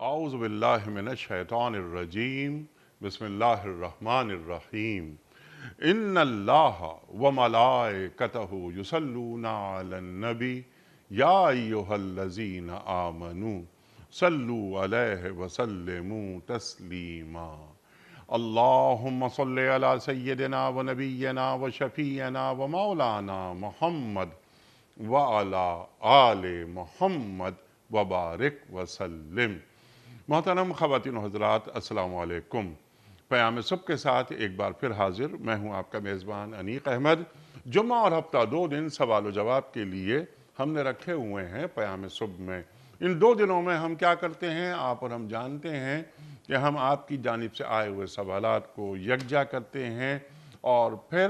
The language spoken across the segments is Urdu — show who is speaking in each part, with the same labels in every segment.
Speaker 1: اعوذ باللہ من الشیطان الرجیم بسم اللہ الرحمن الرحیم ان اللہ وملائکتہ یصلون علی النبی یا ایہا الذین آمنوا صلوا علیہ وسلموا تسلیما اللہم صلی علی سیدنا و نبینا و شفیعنا و مولانا محمد وعلی آل محمد وبارک وسلم۔ محترم خواتین و حضرات، السلام علیکم۔ پیام صبح کے ساتھ ایک بار پھر حاضر میں ہوں آپ کا میزبان انیق احمد۔ جمعہ اور ہفتہ 2 دن سوال و جواب کے لیے ہم نے رکھے ہوئے ہیں پیام صبح میں۔ ان 2 دنوں میں ہم کیا کرتے ہیں آپ اور ہم جانتے ہیں کہ ہم آپ کی جانب سے آئے ہوئے سوالات کو یکجا کرتے ہیں اور پھر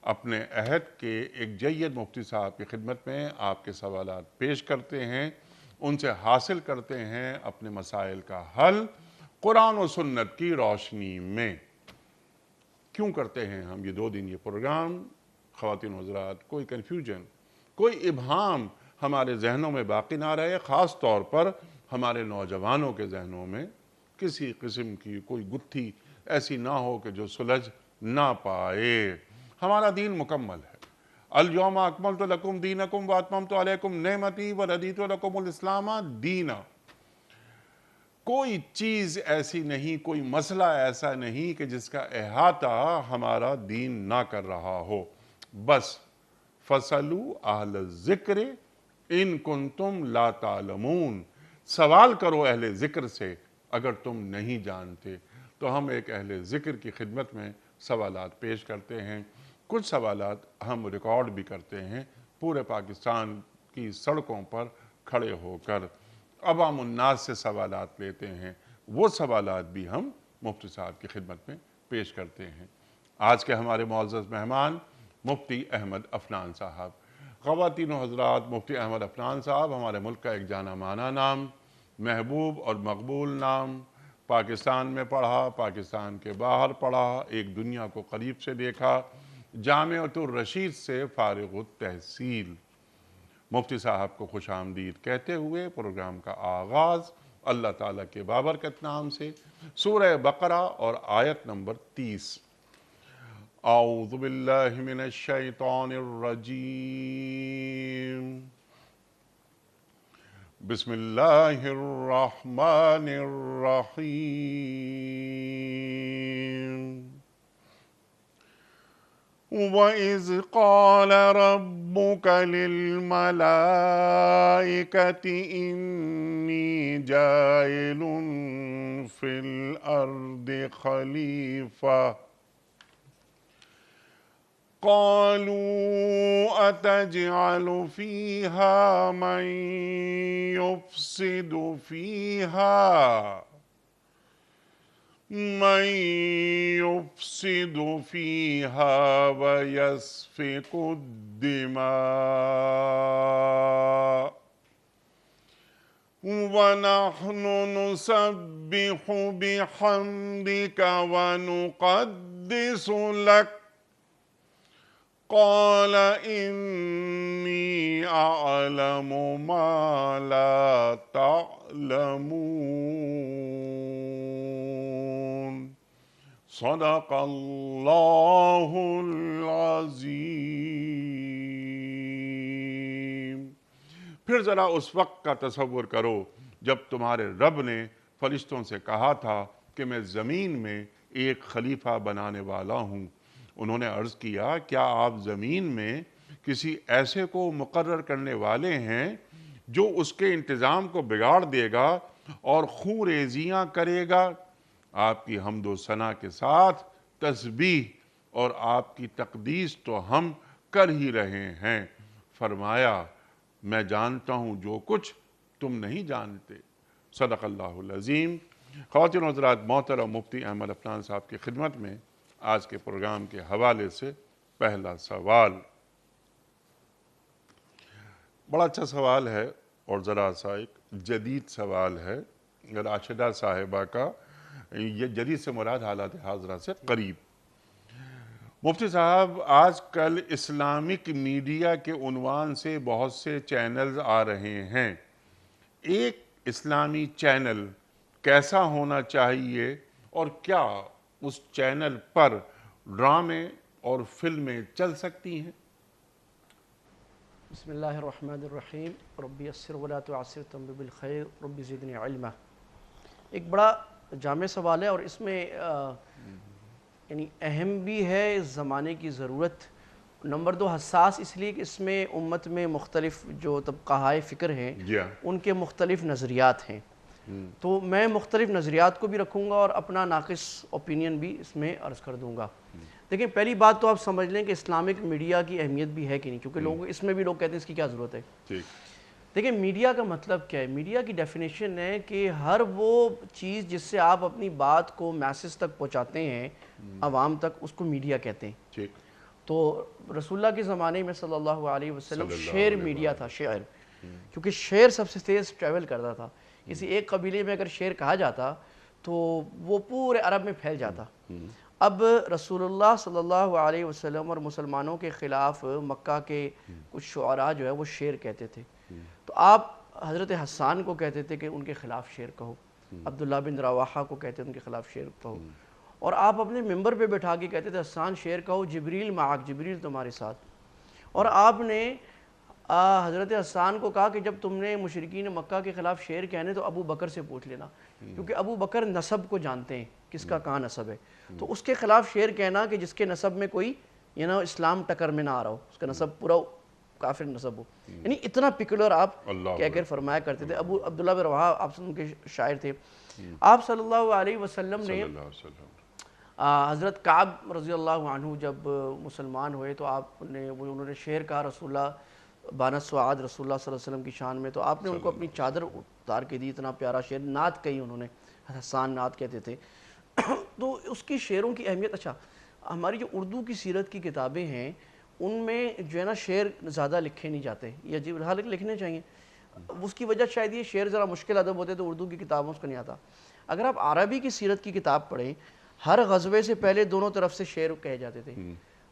Speaker 1: اپنے عہد کے ایک جید مفتی صاحب کی خدمت میں آپ کے سوالات پیش کرتے ہیں، ان سے حاصل کرتے ہیں اپنے مسائل کا حل قرآن و سنت کی روشنی میں۔ کیوں کرتے ہیں ہم یہ 2 دن یہ پروگرام؟ خواتین و حضرات، کوئی کنفیوژن، کوئی ابہام ہمارے ذہنوں میں باقی نہ رہے، خاص طور پر ہمارے نوجوانوں کے ذہنوں میں کسی قسم کی کوئی گتھی ایسی نہ ہو کہ جو سلجھ نہ پائے۔ ہمارا دین مکمل ہے۔ الیوم اکملت لکم دینکم واتممت علیکم نعمتی ورضیت لکم الاسلام دینا۔ کوئی چیز ایسی نہیں، کوئی مسئلہ ایسا نہیں کہ جس کا احاطہ ہمارا دین نہ کر رہا ہو۔ بس فَاسْأَلُوا اہل الذکر ان کنتم لا تعلمون، سوال کرو اہل ذکر سے اگر تم نہیں جانتے۔ تو ہم ایک اہل ذکر کی خدمت میں سوالات پیش کرتے ہیں۔ کچھ سوالات ہم ریکارڈ بھی کرتے ہیں پورے پاکستان کی سڑکوں پر کھڑے ہو کر، عوام الناس سے سوالات لیتے ہیں، وہ سوالات بھی ہم مفتی صاحب کی خدمت میں پیش کرتے ہیں۔ آج کے ہمارے معزز مہمان مفتی احمد عفنان صاحب۔ خواتین و حضرات، مفتی احمد عفنان صاحب ہمارے ملک کا ایک جانا مانا نام، محبوب اور مقبول نام۔ پاکستان میں پڑھا، پاکستان کے باہر پڑھا، ایک دنیا کو قریب سے دیکھا، جامعۃ الرشید سے فارغ التحصیل۔ مفتی صاحب کو خوش آمدید کہتے ہوئے پروگرام کا آغاز اللہ تعالیٰ کے بابرکت نام سے، سورہ بقرہ اور آیت نمبر 30۔ اعوذ باللہ من الشیطان الرجیم، بسم اللہ الرحمن الرحیم۔ وَإِذْ قَالَ رَبُّكَ لِلْمَلَائِكَةِ إِنِّي جَاعِلٌ فِي الْأَرْضِ خَلِيفَةً قَالُوا أَتَجْعَلُ فِيهَا مَن يُفْسِدُ فِيهَا وَيَسْفِكُ الدِّمَاءَ وَنَحْنُ نُسَبِّحُ بِحَمْدِكَ وَنُقَدِّسُ لَكَ قَالَ إِنِّي أَعْلَمُ مَا لَا تَعْلَمُونَ۔ صدق اللہ العظیم۔ پھر ذرا اس وقت کا تصور کرو جب تمہارے رب نے فرشتوں سے کہا تھا کہ میں زمین میں ایک خلیفہ بنانے والا ہوں۔ انہوں نے عرض کیا، کیا آپ زمین میں کسی ایسے کو مقرر کرنے والے ہیں جو اس کے انتظام کو بگاڑ دے گا اور خوریزیاں کرے گا؟ آپ کی حمد و ثنا کے ساتھ تسبیح اور آپ کی تقدیس تو ہم کر ہی رہے ہیں۔ فرمایا، میں جانتا ہوں جو کچھ تم نہیں جانتے۔ صدق اللہ العظیم۔ خواتین و حضرات، محترم مفتی احمد عفنان صاحب کی خدمت میں آج کے پروگرام کے حوالے سے پہلا سوال بڑا اچھا سوال ہے اور ذرا سا ایک جدید سوال ہے۔ راشدہ صاحبہ کا یہ جدید سے مراد حالات حاضرہ سے قریب۔ مفتی صاحب، آج کل اسلامک میڈیا کے عنوان سے بہت سے چینلز آ رہے ہیں۔ ایک اسلامی چینل کیسا ہونا چاہیے اور کیا اس چینل پر ڈرامے اور فلمیں چل سکتی ہیں؟
Speaker 2: بسم اللہ الرحمن الرحیم ربی یسر ولا تعسر تمم بالخیر ربی زدنی علما۔ ایک بڑا جامع سوال ہے اور اس میں یعنی اہم بھی ہے، اس زمانے کی ضرورت۔ نمبر 2 حساس اس لیے کہ اس میں امت میں مختلف جو طبقہائے فکر ہیں ان کے مختلف نظریات ہیں، تو میں مختلف نظریات کو بھی رکھوں گا اور اپنا ناقص اوپینین بھی اس میں عرض کر دوں گا۔ دیکھیں پہلی بات تو آپ سمجھ لیں کہ اسلامک میڈیا کی اہمیت بھی ہے کہ نہیں، کیونکہ لوگ اس میں بھی لوگ کہتے ہیں اس کی کیا ضرورت ہے۔ دیکھیں میڈیا کا مطلب کیا ہے؟ میڈیا کی ڈیفینیشن ہے کہ ہر وہ چیز جس سے آپ اپنی بات کو میسج تک پہنچاتے ہیں عوام تک، اس کو میڈیا کہتے ہیں۔ تو رسول اللہ کے زمانے میں صلی اللہ علیہ وسلم شعر میڈیا تھا، شعر، کیونکہ شعر سب سے تیز ٹریول کرتا تھا۔ کسی ایک قبیلے میں اگر شعر کہا جاتا تو وہ پورے عرب میں پھیل جاتا۔ اب رسول اللہ صلی اللہ علیہ وسلم اور مسلمانوں کے خلاف مکہ کے کچھ شعراء جو ہے وہ شعر کہتے تھے، تو آپ حضرت حسان کو کہتے تھے کہ ان کے خلاف شعر کہو، عبداللہ بن رواحہ کو کہتے تھے ان کے خلاف شعر کہو، اور آپ اپنے ممبر پہ بٹھا کے کہتے تھے حسان شعر کہو، جبریل معاک، جبریل تمہارے ساتھ۔ اور آپ نے حضرت حسان کو کہا کہ جب تم نے مشرکین مکہ کے خلاف شعر کہنے تو ابو بکر سے پوچھ لینا، کیونکہ ابو بکر نسب کو جانتے ہیں، کس کا کہاں نسب ہے، تو اس کے خلاف شعر کہنا کہ جس کے نسب میں کوئی اسلام ٹکر میں نہ آ رہا ہو، اس کا نسب پورا کافر نسب ہو، یعنی اتنا پکلر آپ کہہ کر فرمایا کرتے تھے۔ عبداللہ بن رواحہ آپ ان کے شاعر تھے۔ آپ صلی اللہ علیہ وسلم نے حضرت کعب رضی اللہ عنہ جب مسلمان ہوئے تو انہوں نے شعر کہا رسول اللہ بانت سعاد رسول اللہ صلی اللہ علیہ وسلم کی شان میں، تو آپ نے ان کو اپنی چادر اتار کے دی، اتنا پیارا شعر، نعت کہی انہوں نے، حسان نعت کہتے تھے۔ تو اس کی شعروں کی اہمیت، اچھا ہماری جو اردو کی سیرت کی کتابیں ہیں ان میں جو ہے نا شعر زیادہ لکھے نہیں جاتے، یہ عجیب، حالانکہ لکھنے چاہیے، اس کی وجہ شاید یہ شعر ذرا مشکل ادب ہوتے تو اردو کی کتابوں اس کو نہیں آتا۔ اگر آپ عربی کی سیرت کی کتاب پڑھیں، ہر غزوے سے پہلے دونوں طرف سے شعر کہے جاتے تھے۔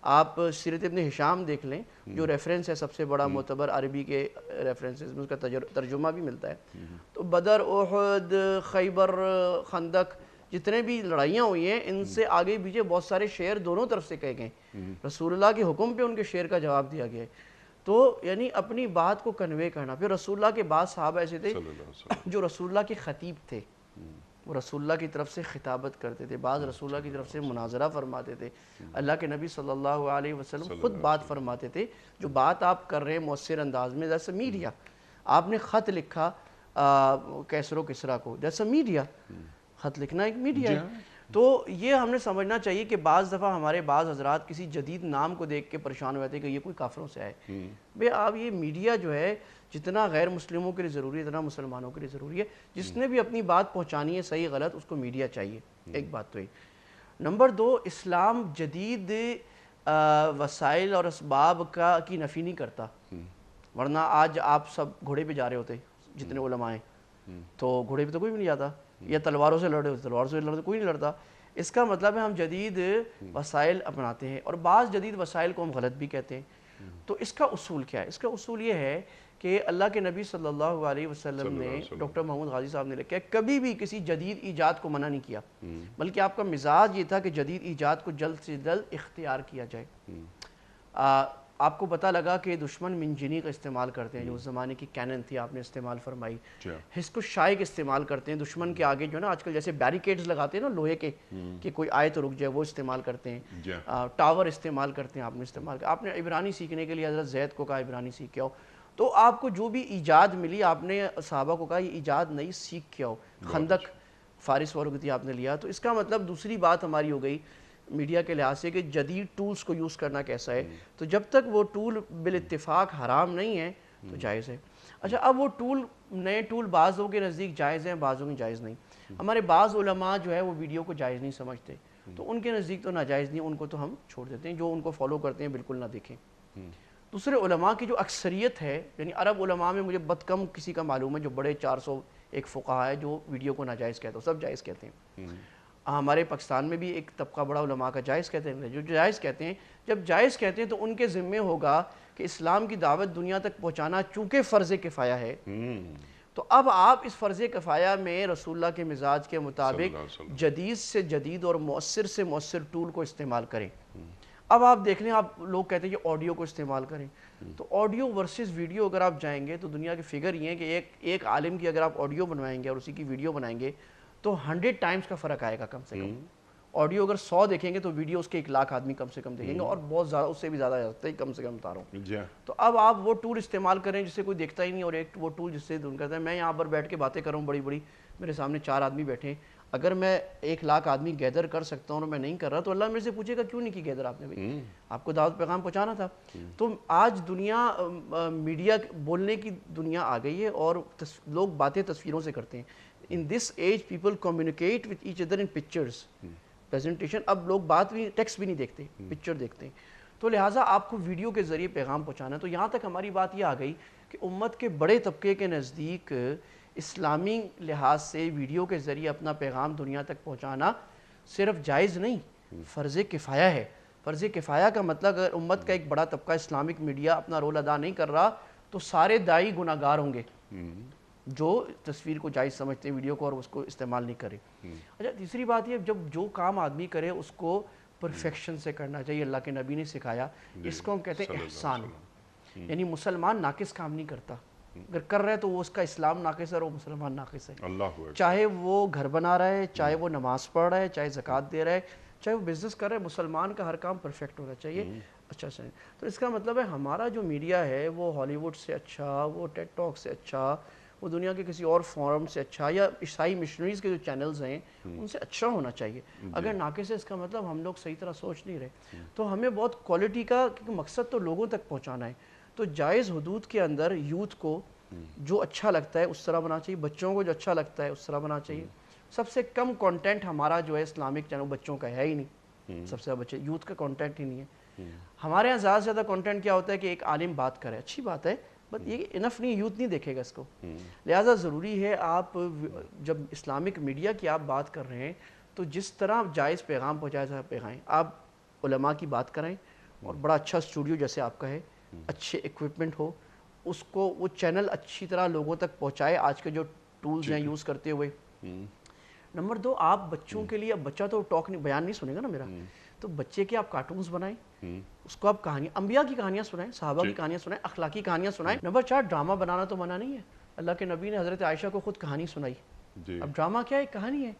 Speaker 2: آپ سیرت ابن ہشام دیکھ لیں جو ریفرنس ہے سب سے بڑا معتبر عربی کے ریفرنسز میں، اس کا ترجمہ بھی ملتا ہے، تو بدر، احد، خیبر، خندق، جتنے بھی لڑائیاں ہوئی ہیں ان سے آگے پیچھے بہت سارے شعر دونوں طرف سے کہے گئے، رسول اللہ کے حکم پہ ان کے شعر کا جواب دیا گیا ہے۔ تو یعنی اپنی بات کو کنوے کرنا۔ پھر رسول اللہ کے بعد صحابہ ایسے تھے جو رسول اللہ کے خطیب تھے، وہ رسول اللہ کی طرف سے خطابت کرتے تھے، بعض رسول اللہ کی طرف سے مناظرہ فرماتے تھے، اللہ کے نبی صلی اللہ علیہ وسلم خود بات فرماتے تھے، جو بات آپ کر رہے ہیں مؤثر انداز میں، جیسے میڈیا، آپ نے خط لکھا کیسر و کسریٰ کو، جیسا میڈیا، خط لکھنا ایک میڈیا ہے۔ تو یہ ہم نے سمجھنا چاہیے کہ بعض دفعہ ہمارے بعض حضرات کسی جدید نام کو دیکھ کے پریشان ہوئے تھے کہ یہ کوئی کافروں سے آئے، بے آپ یہ میڈیا جو ہے جتنا غیر مسلموں کے لیے ضروری ہے اتنا مسلمانوں کے لیے ضروری ہے، جس نے بھی اپنی بات پہنچانی ہے صحیح غلط اس کو میڈیا چاہیے، ایک بات تو یہ۔ نمبر 2، اسلام جدید وسائل اور اسباب کی نفی نہیں کرتا، ورنہ آج آپ سب گھوڑے پہ جا رہے ہوتے جتنے علماء ہیں، تو گھوڑے پہ تو کوئی بھی نہیں جاتا، یا تلواروں سے لڑے ہوتے، تلواروں سے لڑتے کوئی نہیں لڑتا۔ اس کا مطلب ہے ہم جدید وسائل اپناتے ہیں، اور بعض جدید وسائل کو ہم غلط بھی کہتے ہیں۔ تو اس کا اصول کیا ہے؟ اس کا اصول یہ ہے کہ اللہ کے نبی صلی اللہ علیہ وسلم نے، ڈاکٹر محمود غازی صاحب نے لکھا ہے، کبھی بھی کسی جدید ایجاد کو منع نہیں کیا، بلکہ آپ کا مزاج یہ تھا کہ جدید ایجاد کو جلد سے جلد اختیار کیا جائے۔ آپ کو پتہ لگا کہ دشمن منجنی کا استعمال کرتے ہیں، جو اس زمانے کی کینن تھی آپ نے استعمال فرمائی، حسک و شائق استعمال کرتے ہیں دشمن کے آگے، جو ہے نا آج کل جیسے بیریکیڈز لگاتے ہیں نا لوہے کے کہ کوئی آئے تو رک جائے، وہ استعمال کرتے ہیں، ٹاور استعمال کرتے ہیں، آپ نے استعمال کیا، آپ نے عبرانی سیکھنے کے لیے حضرت زید کو کہا عبرانی سیکھ کے آؤ، تو آپ کو جو بھی ایجاد ملی آپ نے صحابہ کو کہا یہ ایجاد نئی سیکھ کے آؤ، خندق فارس والوں کی تھی آپ نے لیا۔ تو اس کا مطلب دوسری بات ہماری ہو گئی میڈیا کے لحاظ سے کہ جدید ٹولز کو یوز کرنا کیسا ہے، تو جب تک وہ ٹول بالاتفاق حرام نہیں ہے تو جائز ہے۔ اچھا اب وہ ٹول، نئے ٹول بعضوں کے نزدیک جائز ہیں، بعضوں کی جائز نہیں۔ ہمارے بعض علماء جو ہے وہ ویڈیو کو جائز نہیں سمجھتے، تو ان کے نزدیک تو ناجائز نہیں، ان کو تو ہم چھوڑ دیتے ہیں، جو ان کو فالو کرتے ہیں بالکل نہ دیکھیں۔ دوسرے علماء کی جو اکثریت ہے، یعنی عرب علماء میں مجھے بہت کم کسی کا معلوم ہے جو بڑے 400 ایک فقہا ہے جو ویڈیو کو ناجائز کہتے ہیں، سب جائز کہتے ہیں۔ ہمارے پاکستان میں بھی ایک طبقہ بڑا علماء کا جائز کہتے ہیں، جو جائز کہتے ہیں، جب جائز کہتے ہیں تو ان کے ذمے ہوگا کہ اسلام کی دعوت دنیا تک پہنچانا چونکہ فرض کفایہ ہے، تو اب آپ اس فرض کفایہ میں رسول اللہ کے مزاج کے
Speaker 1: صلی
Speaker 2: مطابق
Speaker 1: اللہ علیہ وسلم.
Speaker 2: جدید سے جدید اور مؤثر سے مؤثر ٹول کو استعمال کریں. اب آپ دیکھ لیں, آپ لوگ کہتے ہیں کہ آڈیو کو استعمال کریں, تو آڈیو ورسز ویڈیو اگر آپ جائیں گے تو دنیا کی فگر یہ ہے کہ ایک عالم کی اگر آپ آڈیو بنوائیں گے اور اسی کی ویڈیو بنائیں گے تو 100 ٹائمز کا فرق آئے گا کم سے کم. آڈیو اگر 100 دیکھیں گے تو ویڈیو اس کے 1 لاکھ آدمی کم سے کم دیکھیں گے, اور بہت زیادہ, اس سے بھی زیادہ آ سکتا ہے, کم سے کم بتا رہا ہوں.
Speaker 1: جی
Speaker 2: تو اب آپ وہ ٹول استعمال کریں جسے کوئی دیکھتا ہی نہیں, اور ایک وہ ٹول جس سے دن کرتا ہے. میں یہاں پر بیٹھ کے باتیں کر رہا ہوں بڑی بڑی, میرے سامنے 4 آدمی بیٹھے ہیں, اگر میں 1 لاکھ آدمی گیدر کر سکتا ہوں اور میں نہیں کر رہا تو اللہ میرے سے پوچھے گا کیوں نہیں کی گیدر آپ نے بھائی, آپ کو دعوت پیغام پہنچانا تھا. تو آج دنیا میڈیا بولنے کی دنیا آ گئی ہے, اور لوگ باتیں تصویروں سے کرتے ہیں. In this age people communicate with each other in pictures, presentation. اب لوگ بات بھی, ٹیکسٹ بھی نہیں دیکھتے, پکچر دیکھتے ہیں. تو لہٰذا آپ کو ویڈیو کے ذریعے پیغام پہنچانا ہے. تو یہاں تک ہماری بات یہ آ گئی کہ امت کے بڑے طبقے کے نزدیک اسلامی لحاظ سے ویڈیو کے ذریعے اپنا پیغام دنیا تک پہنچانا صرف جائز نہیں, فرض کفایہ ہے. فرض کفایہ کا مطلب اگر امت کا ایک بڑا طبقہ اسلامک میڈیا اپنا رول ادا نہیں کر رہا تو سارے داعی گناہ گار ہوں گے جو تصویر کو جائز سمجھتے ہیں, ویڈیو کو, اور اس کو استعمال نہیں کرے. اچھا, تیسری بات یہ, جب جو کام آدمی کرے اس کو پرفیکشن سے کرنا چاہیے. اللہ کے نبی نے سکھایا, اس کو ہم کہتے ہیں احسان. یعنی مسلمان ناقص کام نہیں کرتا, اگر کر رہے تو وہ اس کا اسلام ناقص ہے اور وہ مسلمان ناقص ہے. چاہے وہ گھر بنا رہا ہے, چاہے وہ نماز پڑھ رہا ہے, چاہے زکوٰۃ دے رہا ہے, چاہے وہ بزنس کر رہا ہے, مسلمان کا ہر کام پرفیکٹ ہونا چاہیے. اچھا سر, تو اس کا مطلب ہے ہمارا جو میڈیا ہے وہ ہالی ووڈ سے اچھا, وہ ٹیڈ ٹاک سے اچھا, وہ دنیا کے کسی اور فورم سے اچھا, یا عیسائی مشنریز کے جو چینلز ہیں ان سے اچھا ہونا چاہیے. اگر ناقص ہے اس کا مطلب ہم لوگ صحیح طرح سوچ نہیں رہے. تو ہمیں بہت کوالٹی کا, کیونکہ مقصد تو لوگوں تک پہنچانا ہے, تو جائز حدود کے اندر یوتھ کو جو اچھا لگتا ہے اس طرح بنا چاہیے, بچوں کو جو اچھا لگتا ہے اس طرح بنا چاہیے. سب سے کم کانٹینٹ ہمارا جو ہے اسلامک چینل بچوں کا ہے ہی نہیں, سب سے بچے یوتھ کا کانٹینٹ ہی نہیں ہے. ہمارے یہاں زیادہ سے زیادہ کانٹینٹ کیا ہوتا ہے کہ ایک عالم بات کرے, اچھی بات ہے, بٹ یہ انف نہیں, یوتھ نہیں دیکھے گا اس کو. لہٰذا ضروری ہے آپ جب اسلامک میڈیا کی آپ بات کر رہے ہیں تو جس طرح جائز پیغام پہنچایا پیغائیں, آپ علماء کی بات کریں, اور بڑا اچھا اسٹوڈیو جیسے آپ کا ہے, اچھے ایکوپمنٹ ہو, اس کو وہ چینل اچھی طرح لوگوں تک پہنچائے آج کے جو ٹولز ہیں یوز کرتے ہوئے. نمبر 2, آپ بچوں کے لیے, اب بچہ تو ٹاک نہیں, بیان نہیں سنے گا نا میرا, تو بچے کے آپ کارٹونز بنائیں, اس کو آپ کہانیاں, انبیاء کی کہانیاں سنائیں, صحابہ کی کہانیاں سنائیں, اخلاقی کہانیاں سنائیں. نمبر 4, ڈرامہ بنانا تو منع نہیں ہے. اللہ کے نبی نے حضرت عائشہ کو خود کہانی سنائی. اب ڈرامہ کیا ہے, ایک کہانی ہے.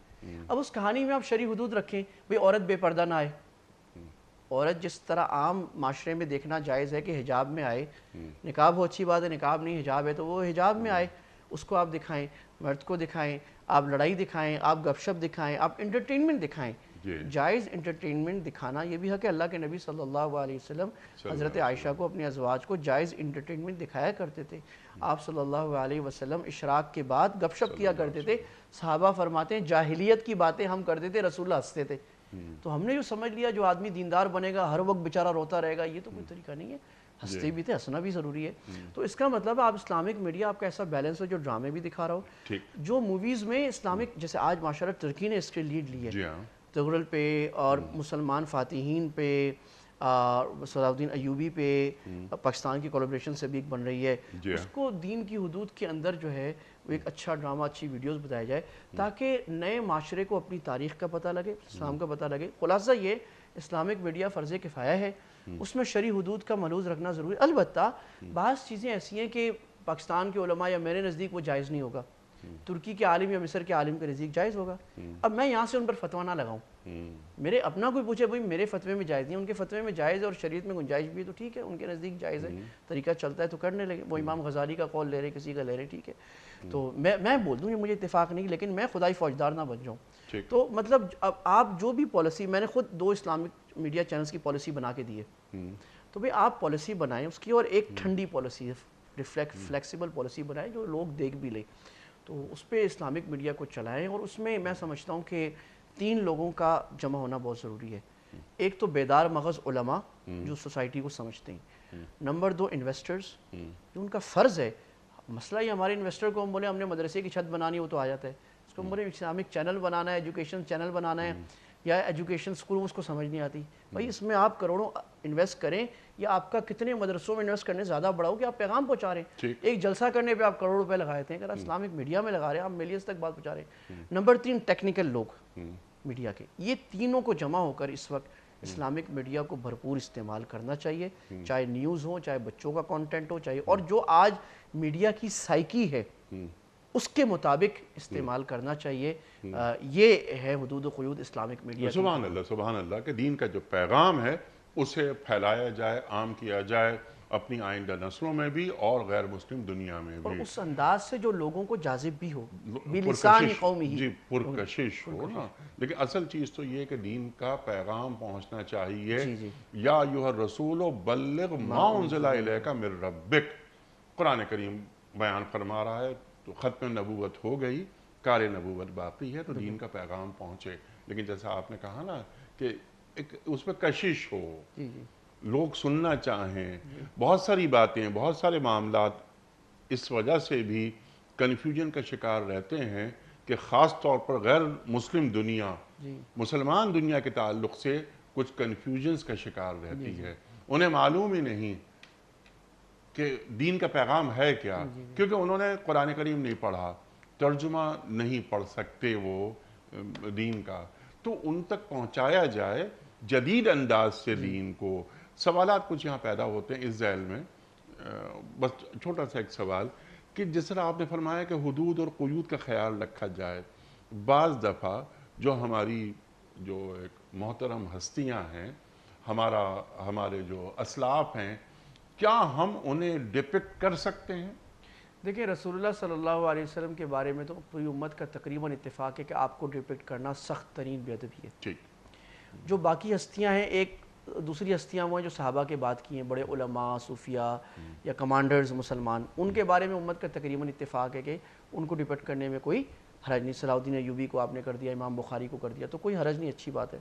Speaker 2: اب اس کہانی میں آپ شرعی حدود رکھیں, بھئی عورت بے پردہ نہ آئے. عورت جس طرح عام معاشرے میں دیکھنا جائز ہے کہ حجاب میں آئے, نقاب ہو اچھی بات ہے, نقاب نہیں حجاب ہے تو وہ حجاب میں آئے, اس کو آپ دکھائیں, مرد کو دکھائیں, آپ لڑائی دکھائیں, آپ گپ شپ دکھائیں, آپ انٹرٹینمنٹ دکھائیں. جائز انٹرٹینمنٹ دکھانا یہ بھی ہے کہ اللہ کے نبی صلی اللہ علیہ وسلم حضرت عائشہ کو, اپنی ازواج کو جائز انٹرٹینمنٹ دکھایا کرتے تھے. آپ صلی اللہ علیہ وسلم اشراق کے بعد گپ شپ کیا کرتے تھے. صحابہ فرماتے ہیں جاہلیت کی باتیں ہم کرتے تھے, رسول اللہ ہنستے تھے. تو ہم نے جو سمجھ لیا جو آدمی دیندار بنے گا ہر وقت بیچارہ روتا رہے گا, یہ تو کوئی طریقہ نہیں ہے. ہنستے بھی تھے, ہنسنا بھی ضروری ہے. تو اس کا مطلب آپ اسلامک میڈیا آپ کا ایسا بیلنس ہو جو ڈرامے بھی دکھا رہا ہو, جو موویز میں اسلامک, جیسے آج ماشاءاللہ ترکی نے اس کے لیڈ لی ہے, تغرل پہ اور مسلمان فاتحین پہ, صلاح الدین ایوبی پہ, پاکستان کی کولیبریشن سے بھی ایک بن رہی ہے. اس کو دین کی حدود کے اندر جو ہے وہ ایک اچھا ڈرامہ, اچھی ویڈیوز بتایا جائے تاکہ نئے معاشرے کو اپنی تاریخ کا پتہ لگے, اسلام کا پتہ لگے. خلاصہ یہ اسلامک میڈیا فرض کفایہ ہے, اس میں شرعی حدود کا ملحوظ رکھنا ضروری ہے. البتہ بعض چیزیں ایسی ہیں کہ پاکستان کے علماء یا میرے نزدیک وہ جائز نہیں ہوگا, ترکی کے عالم یا مصر کے عالم کے نزدیک جائز ہوگا. اب میں یہاں سے ان پر فتویٰ نہ لگاؤں, میرے اپنا کوئی پوچھے بھائی میرے فتوے میں جائز نہیں, ان کے فتوے میں جائز ہے اور شریعت میں گنجائش بھی ہے تو ٹھیک ہے, ان کے نزدیک جائز ہے, طریقہ چلتا ہے تو کرنے لگے. وہ امام غزالی کا قول لے رہے, کسی کا لے رہے, ٹھیک ہے. تو میں بول دوں یہ مجھے اتفاق نہیں, لیکن میں خدائی فوجدار نہ بن جاؤں. تو مطلب اب آپ جو بھی پالیسی, میں نے خود 2 اسلامک میڈیا چینلز کی پالیسی بنا کے دی ہے, تو بھئی آپ پالیسی بنائیں اس کی, اور ایک ٹھنڈی پالیسی, فلیکسیبل پالیسی بنائیں جو لوگ دیکھ بھی لیں. تو اس پہ اسلامک میڈیا کو چلائیں, اور اس میں سمجھتا ہوں کہ 3 لوگوں کا جمع ہونا بہت ضروری ہے. ایک تو بیدار مغز علماء جو سوسائٹی کو سمجھتے ہیں. نمبر 2 انویسٹرز, جو ان کا فرض ہے. مسئلہ یہ ہمارے انویسٹر کو ہم بولے ہم نے مدرسے کی چھت بنانی, وہ تو آ جاتا ہے. اس کو ہم بولے اسلامک چینل بنانا ہے, ایجوکیشن چینل بنانا ہے, یا ایجوکیشن اسکول اس کو سمجھ نہیں آتی. بھائی اس میں آپ کروڑوں انویسٹ کریں یا آپ کا کتنے مدرسوں میں انویسٹ کرنے زیادہ بڑا ہو کہ آپ پیغام پہنچا رہے ہیں. ایک جلسہ کرنے پہ آپ کروڑ روپے لگائے تھے, اگر اسلامک میڈیا میں لگا رہے ہیں آپ ملینز تک بات پہنچا رہے ہیں. نمبر 3 ٹیکنیکل لوگ میڈیا کے, یہ تینوں کو جمع ہو کر اس وقت اسلامک میڈیا کو بھرپور استعمال کرنا چاہیے, چاہے نیوز ہو, چاہے بچوں کا کانٹینٹ ہو, چاہیے اور جو آج میڈیا کی سائیکی ہے اس کے مطابق استعمال کرنا چاہیے. یہ ہے حدود و قیود اسلامک میڈیا کی.
Speaker 1: سبحان اللہ کہ دین کا جو پیغام ہے اسے پھیلایا جائے, عام کیا جائے اپنی آئندہ نسلوں میں بھی اور غیر مسلم دنیا میں بھی,
Speaker 2: اور اس انداز سے جو لوگوں کو جاذب بھی ہو, بلسان قومی ہی,
Speaker 1: جی پرکشش ہو نا. لیکن اصل چیز تو یہ کہ دین کا پیغام پہنچنا چاہیے. یا ایھا الرسول بلغ ما انزل الیک من ربک, قرآن کریم بیان فرما رہا ہے. تو ختم نبوت ہو گئی, کار نبوت باقی ہے, تو دین کا پیغام پہنچے. لیکن جیسا آپ نے کہا نا کہ ایک اس پہ کشش ہو, لوگ سننا چاہیں, بہت ساری باتیں, بہت سارے معاملات اس وجہ سے بھی کنفیوژن کا شکار رہتے ہیں کہ خاص طور پر غیر مسلم دنیا مسلمان دنیا کے تعلق سے کچھ کنفیوژنز کا شکار رہتی ہے. انہیں معلوم ہی نہیں کہ دین کا پیغام ہے کیا, کیونکہ انہوں نے قرآن کریم نہیں پڑھا, ترجمہ نہیں پڑھ سکتے وہ دین کا. تو ان تک پہنچایا جائے جدید انداز سے دین کو. سوالات کچھ یہاں پیدا ہوتے ہیں اس ذیل میں, بس چھوٹا سا ایک سوال کہ جس طرح آپ نے فرمایا کہ حدود اور قیود کا خیال رکھا جائے, بعض دفعہ جو ہماری جو ایک محترم ہستیاں ہیں, ہمارے جو اسلاف ہیں, کیا ہم انہیں ڈپکٹ کر سکتے ہیں؟
Speaker 2: دیکھیں رسول اللہ صلی اللہ علیہ وسلم کے بارے میں تو پوری امت کا تقریباً اتفاق ہے کہ آپ کو ڈپکٹ کرنا سخت ترین بے ادبی ہے. جو باقی ہستیاں ہیں, ایک دوسری ہستیاں وہ ہیں جو صحابہ کے بات کی ہیں, بڑے علماء, صوفیاء یا کمانڈرز مسلمان, ان کے بارے میں امت کا تقریباً اتفاق ہے کہ ان کو ڈپکٹ کرنے میں کوئی حرج نہیں. صلاح الدین ایوبی کو آپ نے کر دیا, امام بخاری کو کر دیا, تو کوئی حرج نہیں, اچھی بات ہے,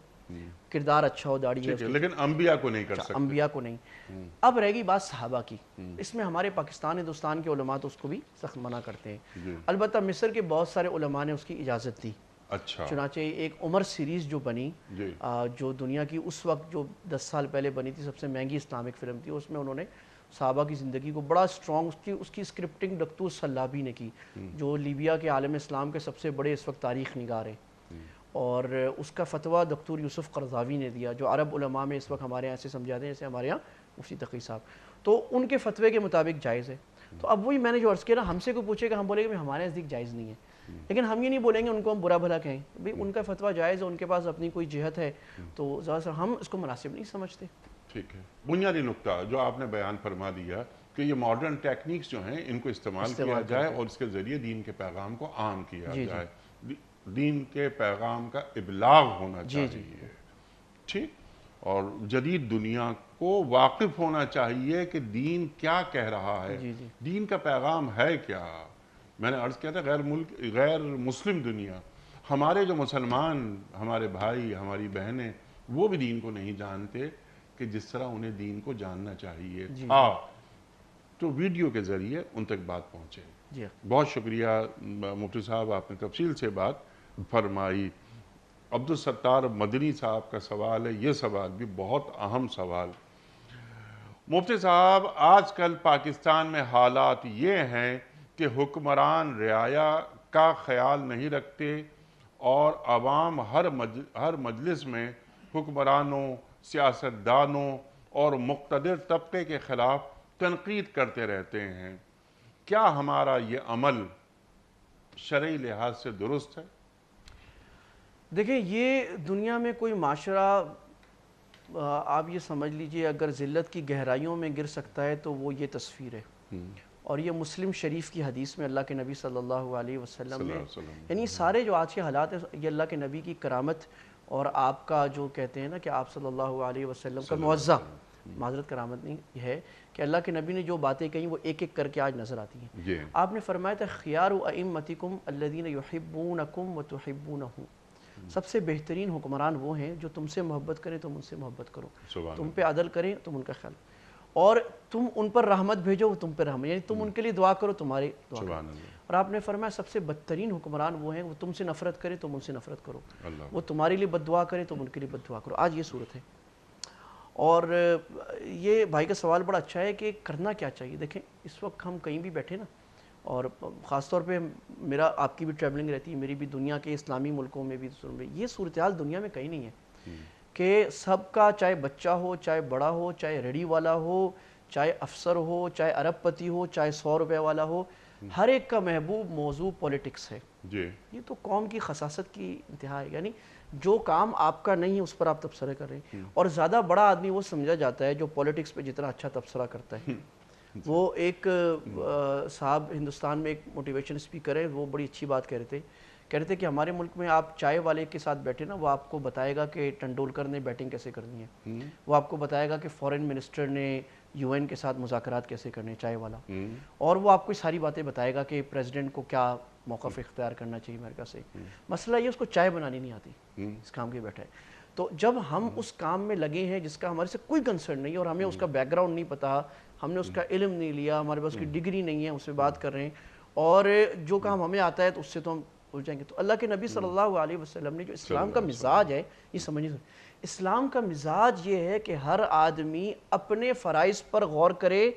Speaker 2: کردار اچھا ہو, داڑھی ہے,
Speaker 1: لیکن انبیاء کو نہیں کر سکتے.
Speaker 2: انبیاء کو نہیں. اب رہ گئی بات صحابہ کی, اس میں ہمارے پاکستان ہندوستان کے علماء تو اس کو بھی سخت منع کرتے ہیں. البتہ مصر کے بہت سارے علماء نے اس کی اجازت دی. چنانچہ ایک عمر سیریز جو بنی, جو دنیا کی اس وقت جو 10 سال پہلے بنی تھی, سب سے مہنگی اسلامک فلم تھی, اس میں انہوں نے صحابہ کی زندگی کو بڑا سٹرونگ, اس کی اسکرپٹنگ دکتور سلابی نے کی, جو لیبیا کے عالم اسلام کے سب سے بڑے اس وقت تاریخ نگار ہیں, اور اس کا فتویٰ دکتور یوسف قرضاوی نے دیا, جو عرب علماء میں اس وقت ہمارے یہاں ایسے سمجھاتے ہیں جیسے ہمارے یہاں مفتی تقی صاحب, تو ان کے فتوے کے مطابق جائز ہے. تو اب وہی میں نے جو عرض کیا نا, ہم سے کوئی پوچھے گا, ہم بولے گا کہ ہمارے نزدیک جائز نہیں ہے, لیکن ہم یہ نہیں بولیں گے ان کو ہم برا بھلا کہیں, بھئی ان کا فتویٰ جائز ہے, ان کے پاس اپنی کوئی جہت ہے, تو زیادہ سے ہم اس کو مناسب نہیں سمجھتے.
Speaker 1: ٹھیک ہے, بنیادی نقطہ جو آپ نے بیان فرما دیا کہ یہ ماڈرن ٹیکنیکس جو ہیں ان کو استعمال کیا جائے اور اس کے ذریعے دین کے پیغام کو عام کیا جائے, دین کے پیغام کا ابلاغ ہونا چاہیے. ٹھیک, اور جدید دنیا کو واقف ہونا چاہیے کہ دین کیا کہہ رہا ہے, دین کا پیغام ہے کیا. میں نے عرض کیا تھا غیر مسلم دنیا, ہمارے جو مسلمان ہمارے بھائی, ہماری بہنیں, وہ بھی دین کو نہیں جانتے کہ جس طرح انہیں دین کو جاننا چاہیے. تو ویڈیو کے ذریعے ان تک بات پہنچے. بہت شکریہ مفتی صاحب, آپ نے تفصیل سے بات فرمائی. عبدالستار مدنی صاحب کا سوال ہے, یہ سوال بھی بہت اہم سوال. مفتی صاحب, آج کل پاکستان میں حالات یہ ہیں کہ حکمران رعایا کا خیال نہیں رکھتے اور عوام ہر مجلس میں حکمرانوں, سیاستدانوں اور مقتدر طبقے کے خلاف تنقید کرتے رہتے ہیں. کیا ہمارا یہ عمل شرعی لحاظ سے درست ہے؟
Speaker 2: دیکھیں, یہ دنیا میں کوئی معاشرہ آپ یہ سمجھ لیجئے اگر ذلت کی گہرائیوں میں گر سکتا ہے تو وہ یہ تصویر ہے. اور یہ مسلم شریف کی حدیث میں اللہ کے نبی صلی اللہ علیہ وسلم نے, یعنی سارے جو آج کے حالات ہیں یہ اللہ کے نبی کی کرامت اور آپ کا جو کہتے ہیں نا کہ آپ صلی اللہ علیہ وسلم کا معزہ, معذرت کرامت نہیں ہے, کہ اللہ کے نبی نے جو باتیں کہیں وہ ایک ایک کر کے آج نظر آتی ہیں. آپ نے فرمایا تھا خیار ائمتکم الذین یحبونکم وتحبونہم, سب سے بہترین حکمران وہ ہیں جو تم سے محبت کریں تم ان سے محبت کرو, تم پہ عدل کریں تم ان کا خیال. اور تم ان پر رحمت بھیجو وہ تم پہ رحمت، یعنی تم ان کے لیے دعا کرو تمہاری دعا کرو۔
Speaker 1: سبحان اللہ،
Speaker 2: اور آپ نے فرمایا سب سے بدترین حکمران وہ ہیں وہ تم سے نفرت کرے تم ان سے نفرت کرو،
Speaker 1: اللہ
Speaker 2: وہ تمہارے لیے بد دعا کرے تم ان کے لیے بد دعا کرو۔ آج یہ صورت ہے۔ اور یہ بھائی کا سوال بڑا اچھا ہے کہ کرنا کیا چاہیے۔ دیکھیں اس وقت ہم کہیں بھی بیٹھے نا، اور خاص طور پہ میرا آپ کی بھی ٹریولنگ رہتی ہے، میری بھی دنیا کے اسلامی ملکوں میں بھی، یہ صورتحال دنیا میں کہیں نہیں ہے کہ سب کا چاہے بچہ ہو، چاہے بڑا ہو، چاہے ریڑھی والا ہو، چاہے افسر ہو، چاہے ارب پتی ہو، چاہے 100 روپے والا ہو، ہر ایک کا محبوب موضوع پولیٹکس ہے۔
Speaker 1: جی
Speaker 2: یہ تو قوم کی خساست کی انتہا ہے، یعنی جو کام آپ کا نہیں ہے اس پر آپ تبصرے کر رہے ہیں۔ اور زیادہ بڑا آدمی وہ سمجھا جاتا ہے جو پولیٹکس پہ جتنا اچھا تبصرہ کرتا ہے۔ وہ ایک صاحب ہندوستان میں ایک موٹیویشن اسپیکر ہے، وہ بڑی اچھی بات کہہ رہے تھے کہ ہمارے ملک میں آپ چائے والے کے ساتھ بیٹھے نا، وہ آپ کو بتائے گا کہ ٹنڈولکر نے بیٹنگ کیسے کرنی ہے، وہ آپ کو بتائے گا کہ فورن منسٹر نے یو این کے ساتھ مذاکرات کیسے کرنے، چائے والا، اور وہ آپ کو ساری باتیں بتائے گا کہ پریزیڈنٹ کو کیا موقف اختیار کرنا چاہیے امریکہ سے۔ مسئلہ یہ اس کو چائے بنانی نہیں آتی، اس کام کے بیٹھا ہے۔ تو جب ہم اس کام میں لگے ہیں جس کا ہمارے سے کوئی کنسرن نہیں ہے اور ہمیں اس کا بیک گراؤنڈ نہیں پتا، ہم نے اس کا علم نہیں لیا، ہمارے پاس کی ڈگری نہیں ہے، اس پہ بات کر رہے ہیں، اور جو کام ہمیں آتا ہے تو اس سے تو ہم اٹھ جائیں گے۔ تو اللہ کے نبی صلی اللہ علیہ وسلم نے جو اسلام کا مزاج ہے، یہ سمجھیں، اسلام کا مزاج یہ ہے کہ ہر آدمی اپنے فرائض پر غور کرے،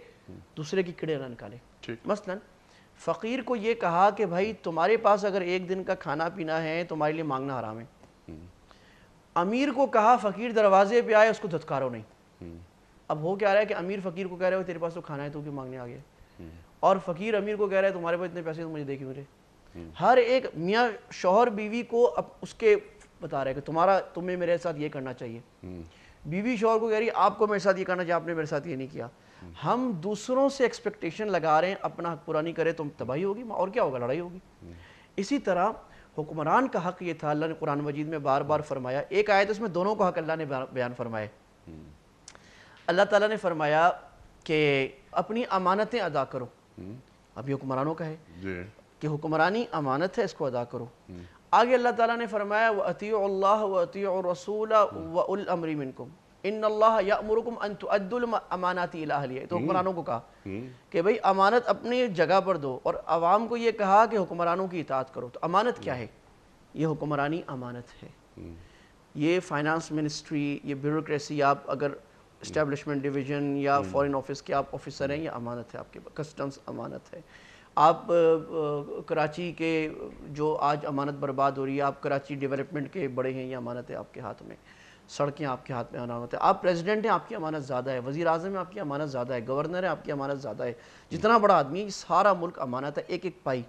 Speaker 2: دوسرے کی کڑے نہ نکالے۔ مثلا فقیر کو یہ کہا کہ بھائی تمہارے پاس اگر ایک دن کا کھانا پینا ہے تمہارے لیے مانگنا حرام ہے۔ امیر کو کہا فقیر دروازے پہ آئے اس کو دھتکارو نہیں۔ اب ہو کیا رہا ہے کہ امیر فقیر کو کہہ رہے ہو تیرے پاس تو کھانا ہے تو کیوں مانگنے آ گیا، اور فقیر امیر کو کہہ رہا ہے تمہارے پاس اتنے پیسے تو مجھے دے کے مجھے۔ ہر ایک میاں شوہر بیوی کو اب اس کے بتا رہا ہے کہ تمہیں میرے ساتھ یہ کرنا چاہیے، بیوی شوہر کو کہہ رہی ہے آپ کو میرے ساتھ یہ کرنا چاہیے، آپ نے میرے ساتھ یہ نہیں کیا۔ ہم دوسروں سے ایکسپیکٹیشن لگا رہے ہیں، اپنا حق پورا نہیں کرے تو تباہی ہوگی، اور کیا ہوگا، لڑائی ہوگی۔ اسی طرح حکمران کا حق یہ تھا، اللہ نے قرآن مجید میں بار بار فرمایا، ایک آیت اس میں دونوں کو حق اللہ نے بیان فرمائے۔ اللہ تعالیٰ نے فرمایا کہ اپنی امانتیں ادا کرو، اب یہ حکمرانوں کا ہے کہ حکمرانی امانت ہے، اس کو ادا کرو۔ آگے اللہ تعالیٰ نے فرمایا وَأَطِيعُوا اللَّهَ وَأَطِيعُوا الرَّسُولَ وَأُولِي الْأَمْرِ مِنْكُمْ إِنَّ اللَّهَ يَأْمُرُكُمْ أَن تُؤَدُّوا الْأَمَانَاتِ إِلَىٰ أَهْلِهَا۔ تو حکمرانوں کو کہا کہ بھئی امانت اپنی جگہ پر دو، اور عوام کو یہ کہا کہ حکمرانوں کی اطاعت کرو۔ تو امانت کیا ہے؟ یہ حکمرانی امانت ہے۔ یہ فائنانس منسٹری، یہ بیوروکریسی، آپ اگر اسٹیبلشمنٹ ڈویژن یا فورن آفس کے آپ آفیسر ہیں، یہ امانت ہے آپ کے، کسٹمز امانت ہے۔ آپ کراچی کے جو آج امانت برباد ہو رہی ہے، آپ کراچی ڈیولپمنٹ کے بڑے ہیں، یہ امانت ہے آپ کے ہاتھ میں، سڑکیں آپ کے ہاتھ میں امانت ہے، آپ پریزیڈنٹ ہیں، آپ کی امانت زیادہ ہے، وزیر اعظم ہیں، آپ کی امانت زیادہ ہے، گورنر ہے، آپ کی امانت زیادہ ہے، جتنا بڑا آدمی ہے، سارا ملک امانت ہے، ایک ایک پائی۔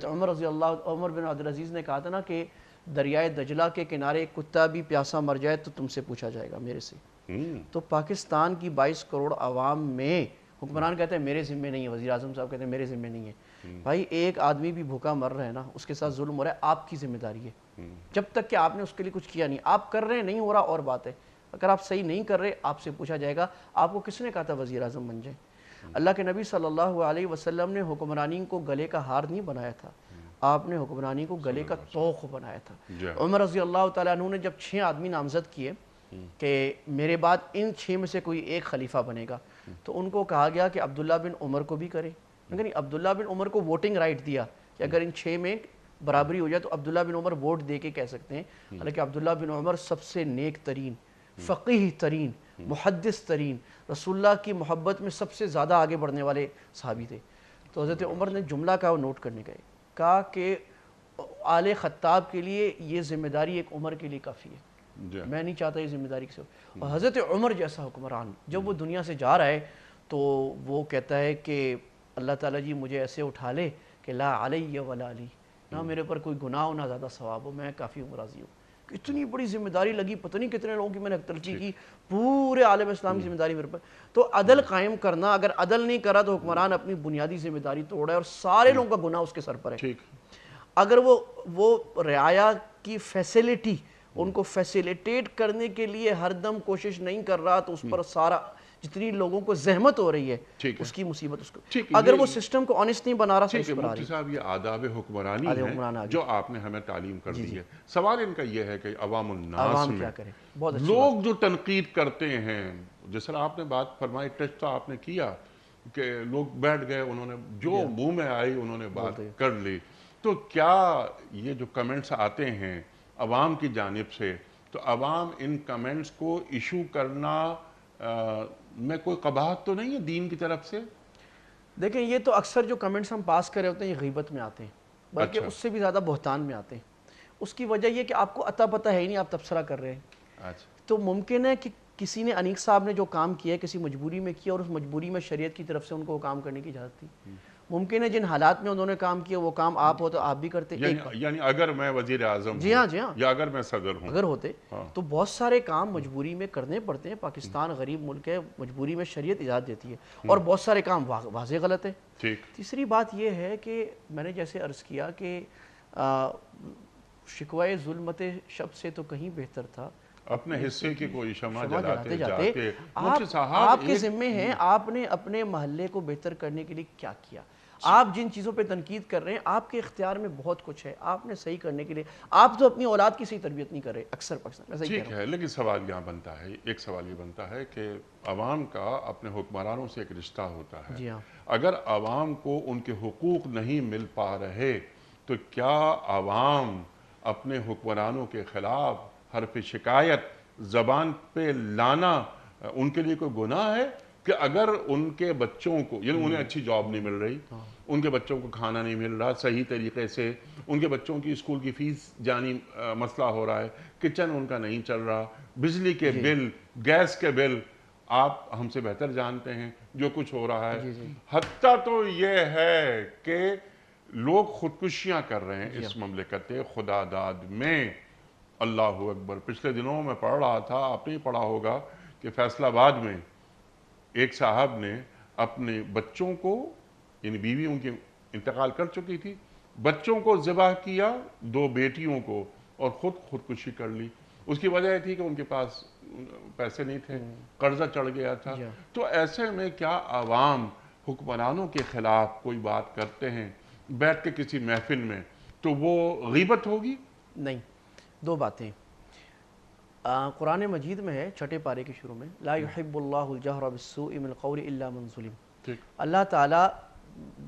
Speaker 2: عمر بن عبدالعزیز نے کہا تھا نا کہ دریائے دجلہ کے کنارے ایک کتا بھی پیاسا مر جائے تو تم سے پوچھا جائے گا، میرے سے۔ تو پاکستان کی 22 کروڑ عوام میں حکمران کہتے ہیں میرے ذمہ نہیں ہے، وزیر اعظم صاحب کہتے ہیں میرے ذمہ نہیں ہے۔ بھائی ایک آدمی بھی بھوکا مر رہا ہے نا، اس کے ساتھ ظلم ہو رہا ہے، آپ کی ذمہ داری ہے، جب تک کہ آپ نے اس کے لیے کچھ کیا نہیں۔ آپ کر رہے ہیں، نہیں ہو رہا اور بات ہے، اگر آپ صحیح نہیں کر رہے آپ سے پوچھا جائے گا۔ آپ کو کس نے کہا تھا وزیر اعظم بن جائیں؟ اللہ کے نبی صلی اللہ علیہ وسلم نے حکمرانی کو گلے کا ہار نہیں بنایا تھا، آپ نے حکمرانی کو گلے کا توق بنایا تھا۔ عمر رضی اللہ تعالیٰ عنہ نے جب 6 آدمی نامزد کیے کہ میرے بعد ان 6 میں سے کوئی ایک خلیفہ بنے گا، تو ان کو کہا گیا کہ عبداللہ بن عمر کو بھی کرے، لیکن عبداللہ بن عمر کو ووٹنگ رائٹ دیا کہ اگر ان 6 میں برابری ہو جائے تو عبداللہ بن عمر ووٹ دے کے کہہ سکتے ہیں۔ حالانکہ عبداللہ بن عمر سب سے نیک ترین، فقیہ ترین، محدث ترین، رسول اللہ کی محبت میں سب سے زیادہ آگے بڑھنے والے صحابی تھے۔ تو حضرت عمر نے جملہ کہا، وہ نوٹ کرنے گئے، کہا کہ آل خطاب کے لیے یہ ذمہ داری ایک عمر کے لیے کافی ہے، میں نہیں چاہتا یہ ذمہ داری کسی اور حضرت عمر جیسا حکمران جب وہ دنیا سے جا رہا ہے تو وہ کہتا ہے کہ اللہ تعالیٰ جی مجھے ایسے اٹھا لے کہ لا علیہ ولا علی، نہ میرے پر کوئی گناہ ہو نہ زیادہ ثواب ہو، میں کافی ہوں، راضی ہوں۔ اتنی بڑی ذمہ داری لگی، پتہ نہیں کتنے لوگوں کی میں نے تلقی کی، پورے عالم اسلام کی ذمہ داری میرے پر۔ تو عدل قائم کرنا، اگر عدل نہیں کرا تو حکمران اپنی بنیادی ذمہ داری توڑا ہے اور سارے لوگوں کا گناہ اس کے سر پر ہے۔ اگر وہ رعایا کی فیسیلٹی، ان کو فیسیلیٹیٹ کرنے کے لیے ہر دم کوشش نہیں کر رہا تو اس پر سارا جتنی لوگوں کو زحمت ہو رہی ہے اس کی مصیبت اس کو، اگر وہ سسٹم کو آنیسٹ نہیں بنا رہا تو اس پر آ رہی ہے۔
Speaker 1: مفتی صاحب یہ آداب حکمرانی ہے جو آپ نے ہمیں تعلیم کر دی ہے۔ سوال ان کا یہ ہے کہ عوام الناس میں لوگ جو تنقید کرتے ہیں جس طرح آپ نے بات فرمائی، ٹچ تو آپ نے کیا کہ لوگ بیٹھ گئے، انہوں نے جو منہ میں آئی انہوں نے بات کر لی. تو کیا یہ جو کمنٹس آتے ہیں عوام کی جانب سے، تو عوام ان کمنٹس کو ایشو کرنا میں کوئی قباحت تو نہیں ہے دین کی طرف سے؟
Speaker 2: دیکھیں یہ تو اکثر جو کمنٹس ہم پاس کر رہے ہوتے ہیں یہ غیبت میں آتے ہیں، بلکہ اس سے بھی زیادہ بہتان میں آتے ہیں. اس کی وجہ یہ کہ آپ کو عطا پتہ ہے ہی نہیں، آپ تبصرہ کر رہے ہیں.
Speaker 1: اچھا.
Speaker 2: تو ممکن ہے کہ کسی نے انیق صاحب نے جو کام کیا ہے کسی مجبوری میں کیا، اور اس مجبوری میں شریعت کی طرف سے ان کو وہ کام کرنے کی اجازت تھی. ممکن ہے جن حالات میں انہوں نے کام کیا وہ کام آپ ہو تو آپ بھی کرتے.
Speaker 1: یعنی اگر میں وزیر اعظم
Speaker 2: جی ہاں
Speaker 1: یا اگر میں صدر ہوں،
Speaker 2: اگر ہوتے تو بہت سارے کام مجبوری میں کرنے پڑتے ہیں. پاکستان غریب ملک ہے، مجبوری میں شریعت اجازت دیتی ہے، اور بہت سارے کام واضح غلط ہے. تیسری بات یہ ہے کہ میں نے جیسے عرض کیا کہ شکوائے ظلمت شب سے تو کہیں بہتر تھا
Speaker 1: اپنے حصے کی کوئی شمع جلاتے جاتے.
Speaker 2: آپ کے ذمے ہیں، آپ نے اپنے محلے کو بہتر کرنے کے لیے کیا کیا. آپ جن چیزوں پہ تنقید کر رہے ہیں آپ کے اختیار میں بہت کچھ ہے، آپ نے صحیح کرنے کے لیے. آپ تو اپنی اولاد کی صحیح تربیت نہیں کر رہے اکثر پاکستان.
Speaker 1: ٹھیک ہے، لیکن سوال یہاں بنتا ہے، ایک سوال یہ بنتا ہے کہ عوام کا اپنے حکمرانوں سے ایک رشتہ ہوتا ہے.
Speaker 2: جی ہاں.
Speaker 1: اگر عوام کو ان کے حقوق نہیں مل پا رہے تو کیا عوام اپنے حکمرانوں کے خلاف حرف شکایت زبان پہ لانا ان کے لیے کوئی گناہ ہے؟ کہ اگر ان کے بچوں کو، یعنی انہیں اچھی جاب نہیں مل رہی، ان کے بچوں کو کھانا نہیں مل رہا صحیح طریقے سے، ان کے بچوں کی اسکول کی فیس جانی مسئلہ ہو رہا ہے، کچن ان کا نہیں چل رہا، بجلی کے بل، گیس کے بل آپ ہم سے بہتر جانتے ہیں جو کچھ ہو رہا ہے. حتیٰ تو یہ ہے کہ لوگ خودکشیاں کر رہے ہیں اس مملکت خدا داد میں. اللہ اکبر. پچھلے دنوں میں پڑھ رہا تھا، آپ نے پڑھا ہوگا کہ فیصل آباد میں ایک صاحب نے اپنے بچوں کو، یعنی بیوی ان کی انتقال کر چکی تھی، بچوں کو ذبح کیا، 2 بیٹیوں کو، اور خودکشی کر لی. اس کی وجہ یہ تھی کہ ان کے پاس پیسے نہیں تھے، قرضہ چڑھ گیا تھا. تو ایسے میں کیا عوام حکمرانوں کے خلاف کوئی بات کرتے ہیں بیٹھ کے کسی محفل میں تو وہ غیبت ہوگی؟
Speaker 2: نہیں. 2 باتیں. قرآن مجید میں ہے 6 پارے کے شروع میں، لا يحب اللہ الجہر بالسوء من القول الا من ظلم. اللہ تعالیٰ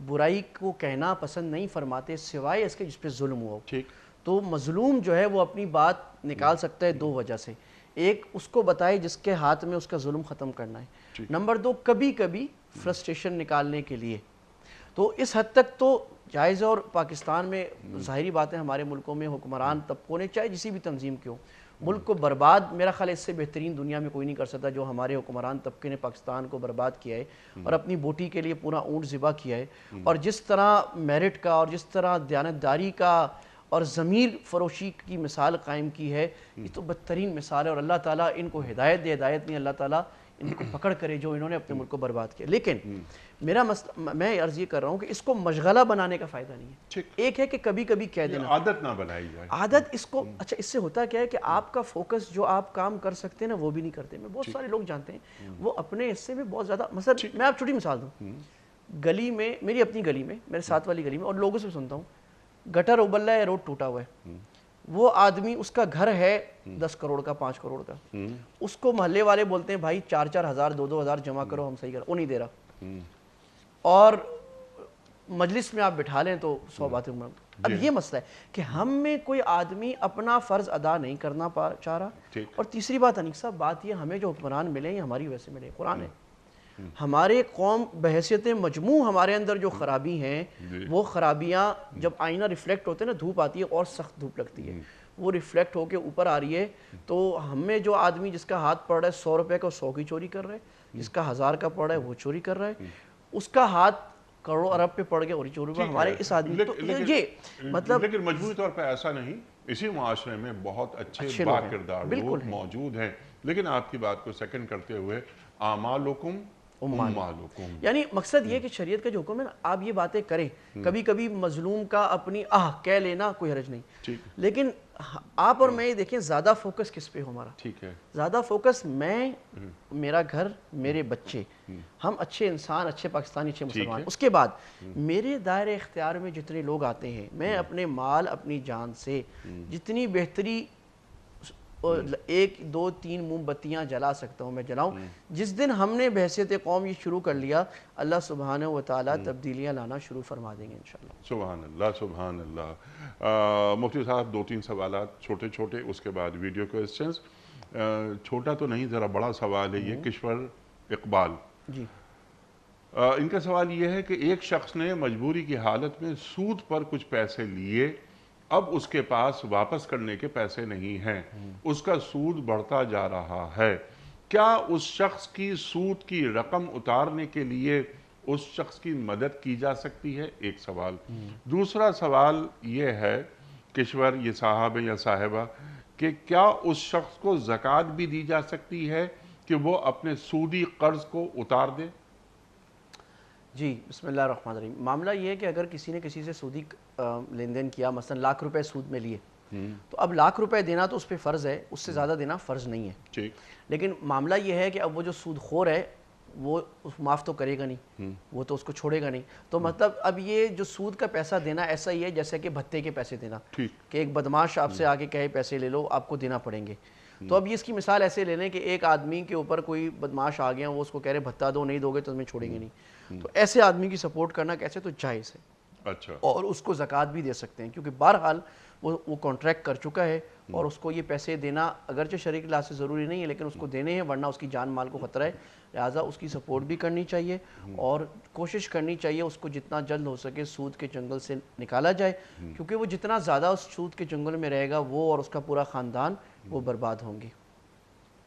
Speaker 2: برائی کو کہنا پسند نہیں فرماتے سوائے اس کے جس پہ ظلم ہوا ہو. تو مظلوم جو ہے وہ اپنی بات نکال سکتا ہے 2 وجہ سے. ایک اس کو بتائے جس کے ہاتھ میں اس کا ظلم ختم کرنا ہے. نمبر 2 کبھی کبھی فرسٹریشن نکالنے کے لیے. تو اس حد تک تو جائز. اور پاکستان میں ظاہری باتیں ہمارے ملکوں میں حکمران طبقوں نے چاہے جسی بھی تنظیم کے ہو ملک کو برباد، میرا خیال اس سے بہترین دنیا میں کوئی نہیں کر سکتا جو ہمارے حکمران طبقے نے پاکستان کو برباد کیا ہے اور اپنی بوٹی کے لیے پورا اونٹ ذبح کیا ہے. اور جس طرح میرٹ کا اور جس طرح دیانتداری کا اور ضمیر فروشی کی مثال قائم کی ہے، یہ تو بدترین مثال ہے. اور اللہ تعالیٰ ان کو ہدایت دے، ہدایت نہیں اللہ تعالیٰ ان کو پکڑ کرے جو انہوں نے اپنے ملک کو برباد کیا. لیکن میرا مسئلہ، میں عرض یہ کر رہا ہوں کہ اس کو مشغلہ بنانے کا فائدہ نہیں ہے. ایک ہے کہ کبھی کبھی کہہ دینا،
Speaker 1: عادت نہ بنائی جائے.
Speaker 2: عادت اس کو اچھا اس سے ہوتا کیا ہے کہ آپ کا فوکس جو آپ کام کر سکتے ہیں نا وہ بھی نہیں کرتے. میں بہت سارے لوگ جانتے ہیں وہ اپنے حصے میں بہت زیادہ، مثلا میں آپ چھوٹی مثال دوں، گلی میں، میری اپنی گلی میں، میرے ساتھ والی گلی میں، اور لوگوں سے سنتا ہوں گٹر ابل ہے، روڈ ٹوٹا ہوا ہے. وہ آدمی، اس کا گھر ہے 10 کروڑ کا، 5 کروڑ کا، اس کو محلے والے بولتے ہیں بھائی 4-4 ہزار 2-2 ہزار جمع کرو ہم صحیح کرو، وہ نہیں دے رہا. اور مجلس میں آپ بٹھا لیں تو 100 باتیں. اب یہ مسئلہ ہے کہ ہم میں کوئی آدمی اپنا فرض ادا نہیں کرنا چاہ رہا. اور تیسری بات انیق صاحب، بات یہ ہمیں جو حکمران ملے ہیں ہماری وجہ سے ملے. قرآن ہے ہمارے قوم بحیثیت مجموع، ہمارے اندر جو خرابی ہیں وہ خرابیاں جب آئینہ ریفلیکٹ ہوتے ہیں نا، دھوپ آتی ہے اور سخت دھوپ لگتی ہے، وہ ریفلیکٹ ہو کے اوپر آ رہی ہے. تو ہمیں جو آدمی جس کا ہاتھ پڑ رہا ہے 100 روپے کا 100 کی چوری کر رہا ہے، جس کا 1000 کا پڑ رہا ہے وہ چوری کر رہا ہے، اس کا ہاتھ کروڑ ارب پہ پڑ گیا اور چوری پہ. ہمارے اس آدمی تو یہ مطلب،
Speaker 1: لیکن مجموعی طور پہ ایسا نہیں. اسی معاشرے میں بہت اچھے با کردار لوگ موجود ہیں. لیکن آپ کی بات کو سیکنڈ کرتے ہوئے، اعمالکم اموالکم،
Speaker 2: یعنی مقصد یہ کہ شریعت کا جو حکم ہے نا، آپ یہ باتیں کریں. کبھی کبھی مظلوم کا اپنی کہہ لینا کوئی حرج نہیں، لیکن آپ اور میں یہ دیکھیں زیادہ فوکس کس پہ ہو ہمارا.
Speaker 1: ٹھیک ہے،
Speaker 2: زیادہ فوکس میں، میرا گھر، میرے بچے، ہم اچھے انسان، اچھے پاکستانی، اچھے مسلمان. اس کے بعد میرے دائرے اختیار میں جتنے لوگ آتے ہیں، میں اپنے مال اپنی جان سے جتنی بہتری اور ایک دو تین موم بتیاں جلا سکتا ہوں میں جلاؤں. جس دن ہم نے بحیثیت قوم یہ شروع کر لیا اللہ سبحانہ و تعالیٰ تبدیلیاں لانا شروع فرما دیں گے انشاءاللہ.
Speaker 1: سبحان اللہ سبحان اللہ. مفتی صاحب 2-3 سوالات چھوٹے چھوٹے، اس کے بعد ویڈیو کوئسچنز. چھوٹا تو نہیں، ذرا بڑا سوال ہے یہ. کشور اقبال
Speaker 2: جی.
Speaker 1: ان کا سوال یہ ہے کہ ایک شخص نے مجبوری کی حالت میں سود پر کچھ پیسے لیے، اب اس کے پاس واپس کرنے کے پیسے نہیں ہیں، اس کا سود بڑھتا جا رہا ہے، کیا اس شخص کی سود کی رقم اتارنے کے لیے اس شخص کی مدد کی جا سکتی ہے؟ ایک سوال. دوسرا سوال یہ ہے کشور یہ صاحب یا صاحبہ کہ کیا اس شخص کو زکوٰۃ بھی دی جا سکتی ہے کہ وہ اپنے سودی قرض کو اتار دے؟
Speaker 2: جی بسم اللہ الرحمن الرحیم. معاملہ یہ ہے کہ اگر کسی نے کسی سے سودی لین دین کیا، مثلا لاکھ روپے سود میں لیے، تو اب لاکھ روپے دینا تو اس پہ فرض ہے، اس سے زیادہ دینا فرض نہیں ہے.
Speaker 1: ٹھیک.
Speaker 2: لیکن معاملہ یہ ہے کہ اب وہ جو سود خور ہے وہ معاف تو کرے گا نہیں، وہ تو اس کو چھوڑے گا نہیں. تو مطلب اب یہ جو سود کا پیسہ دینا ایسا ہی ہے جیسے کہ بھتے کے پیسے دینا، کہ ایک بدماش آپ سے آگے کہے پیسے لے لو، آپ کو دینا پڑیں گے. تو اب یہ اس کی مثال ایسے لے لیں کہ ایک آدمی کے اوپر کوئی بدماش آ گیا، وہ اس کو کہہ رہے بھتا دو، نہیں دو گے تو تمہیں چھوڑیں گے نہیں. تو ایسے آدمی کی سپورٹ کرنا کیسے؟ تو جائز ہے.
Speaker 1: اچھا.
Speaker 2: اور اس کو زکوٰۃ بھی دے سکتے ہیں کیونکہ بہرحال وہ کانٹریکٹ کر چکا ہے اور اس کو یہ پیسے دینا اگرچہ شرعی لحاظ سے ضروری نہیں ہے لیکن اس کو دینے ہیں، ورنہ اس کی جان مال کو خطرہ ہے. لہٰذا اس کی سپورٹ بھی کرنی چاہیے اور کوشش کرنی چاہیے اس کو جتنا جلد ہو سکے سود کے جنگل سے نکالا جائے، کیونکہ وہ جتنا زیادہ اس سود کے جنگل میں رہے گا وہ اور اس کا پورا خاندان وہ برباد ہوں گے.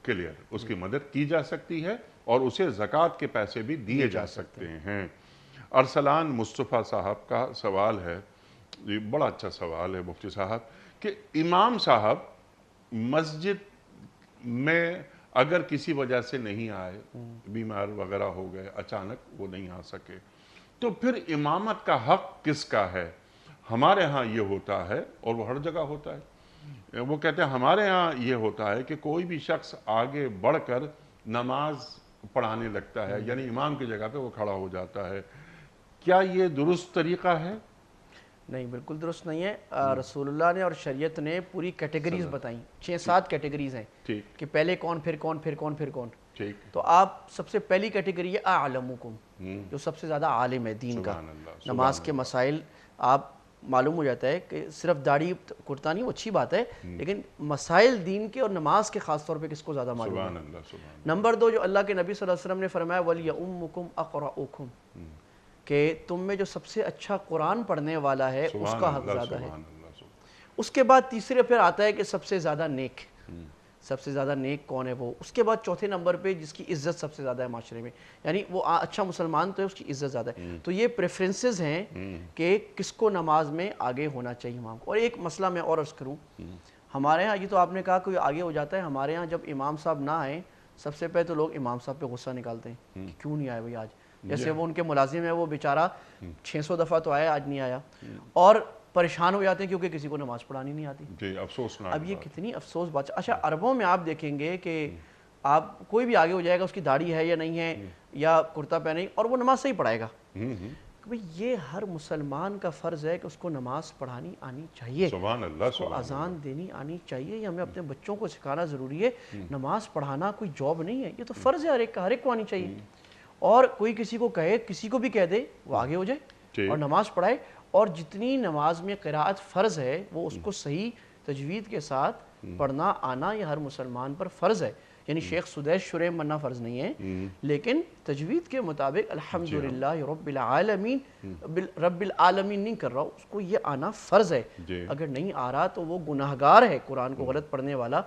Speaker 1: کلیئر. اس کی مدد کی جا سکتی ہے اور اسے زکوٰۃ کے پیسے بھی دیے جا سکتے ہیں. ارسلان مصطفیٰ صاحب کا سوال ہے، یہ بڑا اچھا سوال ہے مفتی صاحب، کہ امام صاحب مسجد میں اگر کسی وجہ سے نہیں آئے، بیمار وغیرہ ہو گئے، اچانک وہ نہیں آ سکے، تو پھر امامت کا حق کس کا ہے؟ ہمارے ہاں یہ ہوتا ہے اور وہ ہر جگہ ہوتا ہے. وہ کہتے ہیں ہمارے ہاں یہ ہوتا ہے کہ کوئی بھی شخص آگے بڑھ کر نماز پڑھانے لگتا ہے، یعنی امام کی جگہ پہ وہ کھڑا ہو جاتا ہے. کیا یہ درست طریقہ ہے؟
Speaker 2: نہیں، بالکل درست نہیں ہے. رسول اللہ نے اور شریعت نے پوری کیٹیگریز بتائیں، 6-7 کیٹیگریز ہیں کہ پہلے کون، پھر کون، پھر کون، پھر کون. تو آپ سب سے پہلی کیٹیگری ہے اعلمکم، جو سب سے زیادہ عالم ہے دین کا. نماز کے مسائل آپ معلوم ہو جاتا ہے کہ صرف داڑھی کرتا نہیں، وہ اچھی بات ہے، لیکن مسائل دین کے اور نماز کے خاص طور پہ کس کو زیادہ معلوم ہے. نمبر 2 جو اللہ کے نبی صلی اللہ علیہ وسلم نے فرمایا وَلْيَؤُمُّكُمْ أَقْرَؤُكُمْ، کہ تم میں جو سب سے اچھا قرآن پڑھنے والا ہے اس کا حق زیادہ ہے. اس کے بعد تیسرے پھر آتا ہے کہ سب سے زیادہ نیک، سب سے زیادہ نیک کون ہے وہ. اس کے بعد چوتھے نمبر پہ جس کی عزت سب سے زیادہ ہے معاشرے میں، یعنی وہ اچھا مسلمان تو ہے، اس کی عزت زیادہ ہے. تو یہ پریفرنسز ہیں کہ کس کو نماز میں آگے ہونا چاہیے امام کو. اور ایک مسئلہ میں اور عرض کروں، ہمارے ہاں یہ تو آپ نے کہا کوئی آگے ہو جاتا ہے، ہمارے ہاں جب امام صاحب نہ آئیں سب سے پہلے تو لوگ امام صاحب پہ غصہ نکالتے ہیں کہ کیوں نہیں آئے بھائی آج. جیسے وہ ان کے ملازم ہے، وہ بیچارہ 600 دفعہ تو آیا، آج نہیں آیا، اور پریشان ہو جاتے ہیں کیونکہ کسی کو نماز پڑھانی نہیں آتی.
Speaker 1: جی افسوسناک.
Speaker 2: اب یہ کتنی افسوس بات. اچھا عربوں میں آپ دیکھیں گے کہ آپ کوئی بھی آگے ہو جائے گا، اس کی داڑھی ہے یا نہیں ہے یا کرتا پہنے اور وہ نماز صحیح پڑھائے گا. یہ ہر مسلمان کا فرض ہے کہ اس کو نماز پڑھانی آنی چاہیے،
Speaker 1: سبحان اللہ،
Speaker 2: اس کو اذان دینی آنی چاہیے. یہ ہمیں اپنے بچوں کو سکھانا ضروری ہے. نماز پڑھانا کوئی جاب نہیں ہے، یہ تو فرض ہے ہر ایک کو آنی چاہیے. اور کوئی کسی کو کہے، کسی کو بھی کہہ دے وہ آگے ہو جائے اور نماز پڑھائے. اور جتنی نماز میں قراءت فرض ہے وہ اس کو صحیح تجوید کے ساتھ پڑھنا آنا یہ ہر مسلمان پر فرض ہے. یعنی شیخ سدیش شریم بننا فرض نہیں ہے، لیکن تجوید کے مطابق الحمدللہ رب العالمین رب العالمین نہیں کر رہا، اس کو یہ آنا فرض ہے. اگر نہیں آ رہا تو وہ گناہگار ہے قرآن کو غلط پڑھنے والا.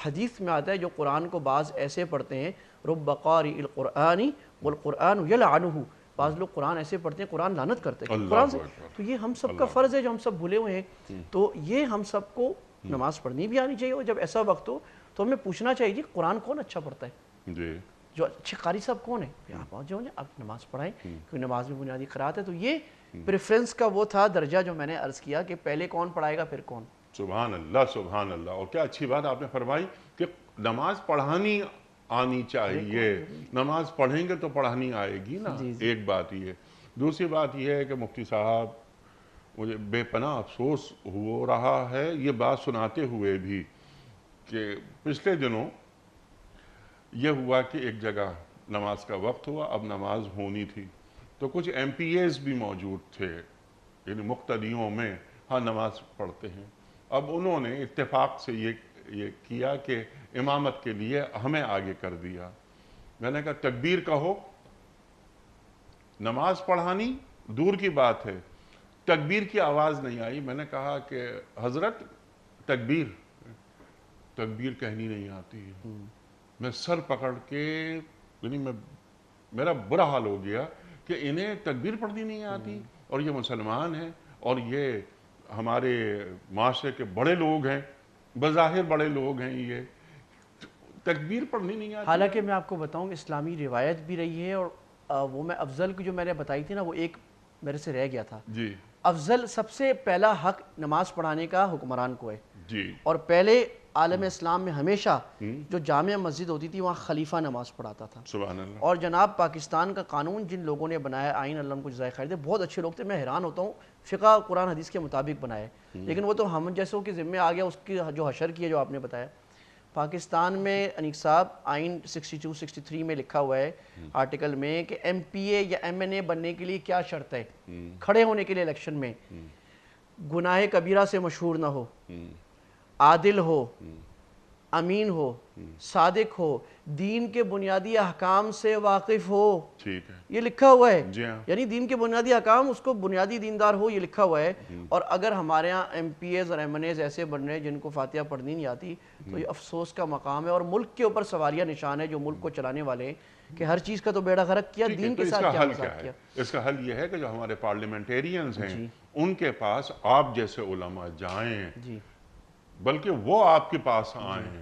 Speaker 2: حدیث میں آتا ہے جو قرآن کو بعض ایسے پڑھتے ہیں رب قاری القرآن والقرآن یلعنہ، بعض لوگ قرآن ایسے پڑھتے ہیں قرآن لعنت کرتے ہیں قرآن سے. تو یہ ہم سب کا فرض ہے جو ہم سب بھولے ہوئے ہیں. تو یہ ہم سب کو نماز پڑھنی بھی آنی چاہیے. اور جب ایسا وقت ہو تو ہمیں پوچھنا چاہیے جی قرآن کون اچھا پڑھتا ہے، جو اچھے قاری صاحب کون ہیں، آپ جو ہیں آپ نماز پڑھائیں کیونکہ نماز میں بنیادی قرات ہے. تو یہ پریفرنس کا وہ تھا درجہ جو میں نے عرض کیا کہ پہلے کون پڑھائے گا پھر کون.
Speaker 1: سبحان اللہ سبحان اللہ. اور کیا اچھی بات آپ نے فرمائی کہ نماز پڑھانی آنی چاہیے. نماز پڑھیں گے تو پڑھانی آئے گی نا. ایک بات یہ. دوسری بات یہ ہے کہ مفتی صاحب مجھے بے پناہ افسوس ہو رہا ہے یہ بات سناتے ہوئے بھی کہ پچھلے دنوں یہ ہوا کہ ایک جگہ نماز کا وقت ہوا، اب نماز ہونی تھی، تو کچھ ایم پی ایز بھی موجود تھے، یعنی مقتدیوں میں ہاں نماز پڑھتے ہیں۔ اب انہوں نے اتفاق سے یہ کیا کہ امامت کے لیے ہمیں آگے کر دیا۔ میں نے کہا تکبیر کہو، نماز پڑھانی دور کی بات ہے، تکبیر کی آواز نہیں آئی۔ میں نے کہا کہ حضرت تکبیر کہنی نہیں آتی ہے۔ میں سر پکڑ کے یعنی میرا برا حال ہو گیا کہ انہیں تکبیر پڑھنی نہیں آتی، اور یہ مسلمان ہیں اور یہ ہمارے معاشرے کے بڑے لوگ ہیں، بظاہر بڑے لوگ ہیں، یہ تکبیر پڑھنی نہیں آتی۔
Speaker 2: حالانکہ میں آپ کو بتاؤں اسلامی روایت بھی رہی ہے، اور وہ میں افضل کی جو میں نے بتائی تھی نا، وہ ایک میرے سے رہ گیا تھا۔
Speaker 1: جی
Speaker 2: افضل سب سے پہلا حق نماز پڑھانے کا حکمران کو ہے،
Speaker 1: جی
Speaker 2: اور پہلے عالم اسلام میں ہمیشہ جو جامع مسجد ہوتی تھی وہاں خلیفہ نماز پڑھاتا تھا۔
Speaker 1: سبحان اللہ۔
Speaker 2: اور جناب پاکستان کا قانون جن لوگوں نے بنایا، آئین، اللہ ان کو جزائے خیر دے، بہت اچھے لوگ تھے، میں حیران ہوتا ہوں، فقہ قرآن حدیث کے مطابق بنائے، لیکن وہ تو ہم جیسوں کے ذمہ آ گیا، اس کی جو حشر کی ہے جو آپ نے بتایا۔ پاکستان میں انیق صاحب آئین 62 63 میں لکھا ہوا ہے آرٹیکل میں کہ ایم پی اے یا ایم این اے بننے کے لیے کیا شرط ہے کھڑے ہونے کے لیے الیکشن میں؟ گناہ کبیرہ سے مشہور نہ ہو، عادل ہو، امین ہو، صادق ہو، دین کے بنیادی احکام سے واقف ہو،
Speaker 1: ٹھیک ہے،
Speaker 2: یہ لکھا ہوا ہے۔
Speaker 1: جی ہاں،
Speaker 2: یعنی دین کے بنیادی احکام، اس کو بنیادی دیندار ہو، یہ لکھا ہوا ہے۔ اور اگر ہمارے ہاں ایم پی ایز اور ایم این ایز ایسے بن رہے ہیں جن کو فاتحہ پڑھنی نہیں آتی، تو یہ افسوس کا مقام ہے، اور ملک کے اوپر سواریہ نشان ہے جو ملک کو چلانے والے ہیں کہ ہر چیز کا تو بیڑا غرق کیا،
Speaker 1: ٹھیک ہے۔
Speaker 2: دین
Speaker 1: تو
Speaker 2: کے
Speaker 1: اس
Speaker 2: ساتھ
Speaker 1: کا
Speaker 2: کیا
Speaker 1: حل
Speaker 2: مذاق
Speaker 1: کیا
Speaker 2: کیا۔
Speaker 1: ہے؟ اس کا حل یہ ہے کہ جو ہمارے پارلیمنٹیرینز ہیں ان کے پاس آپ جیسے علماء جائیں،
Speaker 2: جی
Speaker 1: بلکہ وہ آپ کے پاس آئیں۔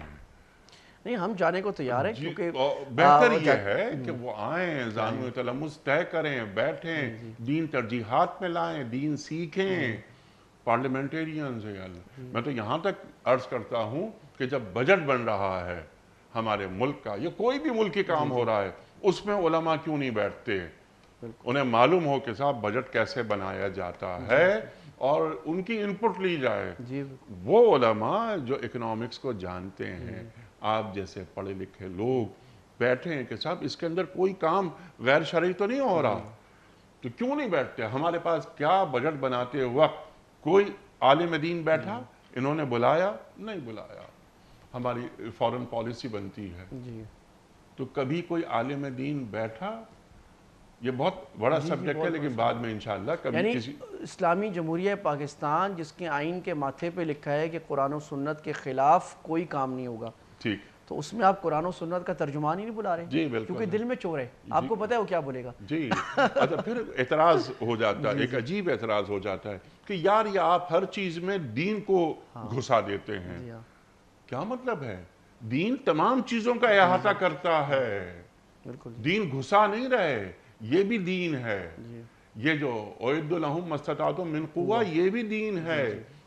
Speaker 2: نہیں، ہم جانے کو تیار ہیں،
Speaker 1: جی،
Speaker 2: کیونکہ
Speaker 1: بہتر یہ ہے کہ وہ آئیں، زانو تلمذ طے کریں، بیٹھیں، دین ترجیحات میں لائیں، دین سیکھیں۔ پارلیمنٹیرینز ہیں۔ میں تو یہاں تک عرض کرتا ہوں کہ جب بجٹ بن رہا ہے ہمارے ملک کا، یا کوئی بھی ملکی کام ہو رہا ہے، اس میں علماء کیوں نہیں بیٹھتے؟ انہیں معلوم ہو کہ صاحب بجٹ کیسے بنایا جاتا ہے، اور ان کی انپٹ لی جائے۔
Speaker 2: جی
Speaker 1: وہ علماء جو اکنامکس کو جانتے ہیں، آپ جیسے پڑھے لکھے لوگ بیٹھے ہیں کہ صاحب اس کے اندر کوئی کام غیر شرعی تو نہیں ہو رہا، تو کیوں نہیں بیٹھتے؟ ہمارے پاس کیا بجٹ بناتے وقت کوئی عالم دین بیٹھا؟ انہوں نے بلایا؟ نہیں بلایا۔ ہماری فارن پالیسی بنتی ہے
Speaker 2: جی
Speaker 1: تو کبھی کوئی عالم دین بیٹھا؟ یہ بہت بڑا سبجیکٹ ہے، لیکن بعد میں انشاءاللہ کبھی
Speaker 2: یعنی
Speaker 1: کسی
Speaker 2: اسلامی جمہوریہ پاکستان جس کے آئین کے ماتھے پہ لکھا ہے کہ قرآن و سنت کے خلاف کوئی کام نہیں ہوگا،
Speaker 1: ٹھیک،
Speaker 2: تو اس میں آپ قرآن و سنت کا ترجمان ہی نہیں بلا رہے،
Speaker 1: جی بالکل،
Speaker 2: کیونکہ دل میں چور ہے، آپ کو پتہ ہے وہ کیا بولے گا۔
Speaker 1: جی اچھا، پھر اعتراض ہو جاتا ہے، ایک عجیب اعتراض ہو جاتا ہے کہ یار یہ آپ ہر چیز میں دین کو گھسا دیتے ہیں۔
Speaker 2: جی ہاں،
Speaker 1: کیا مطلب ہے؟ دین تمام چیزوں کا احاطہ کرتا ہے،
Speaker 2: بالکل
Speaker 1: دین گھسا نہیں رہے، یہ بھی دین ہے۔
Speaker 2: جی
Speaker 1: یہ جو اعد لہم ما استطعتم من قوہ، یہ بھی دین ہے۔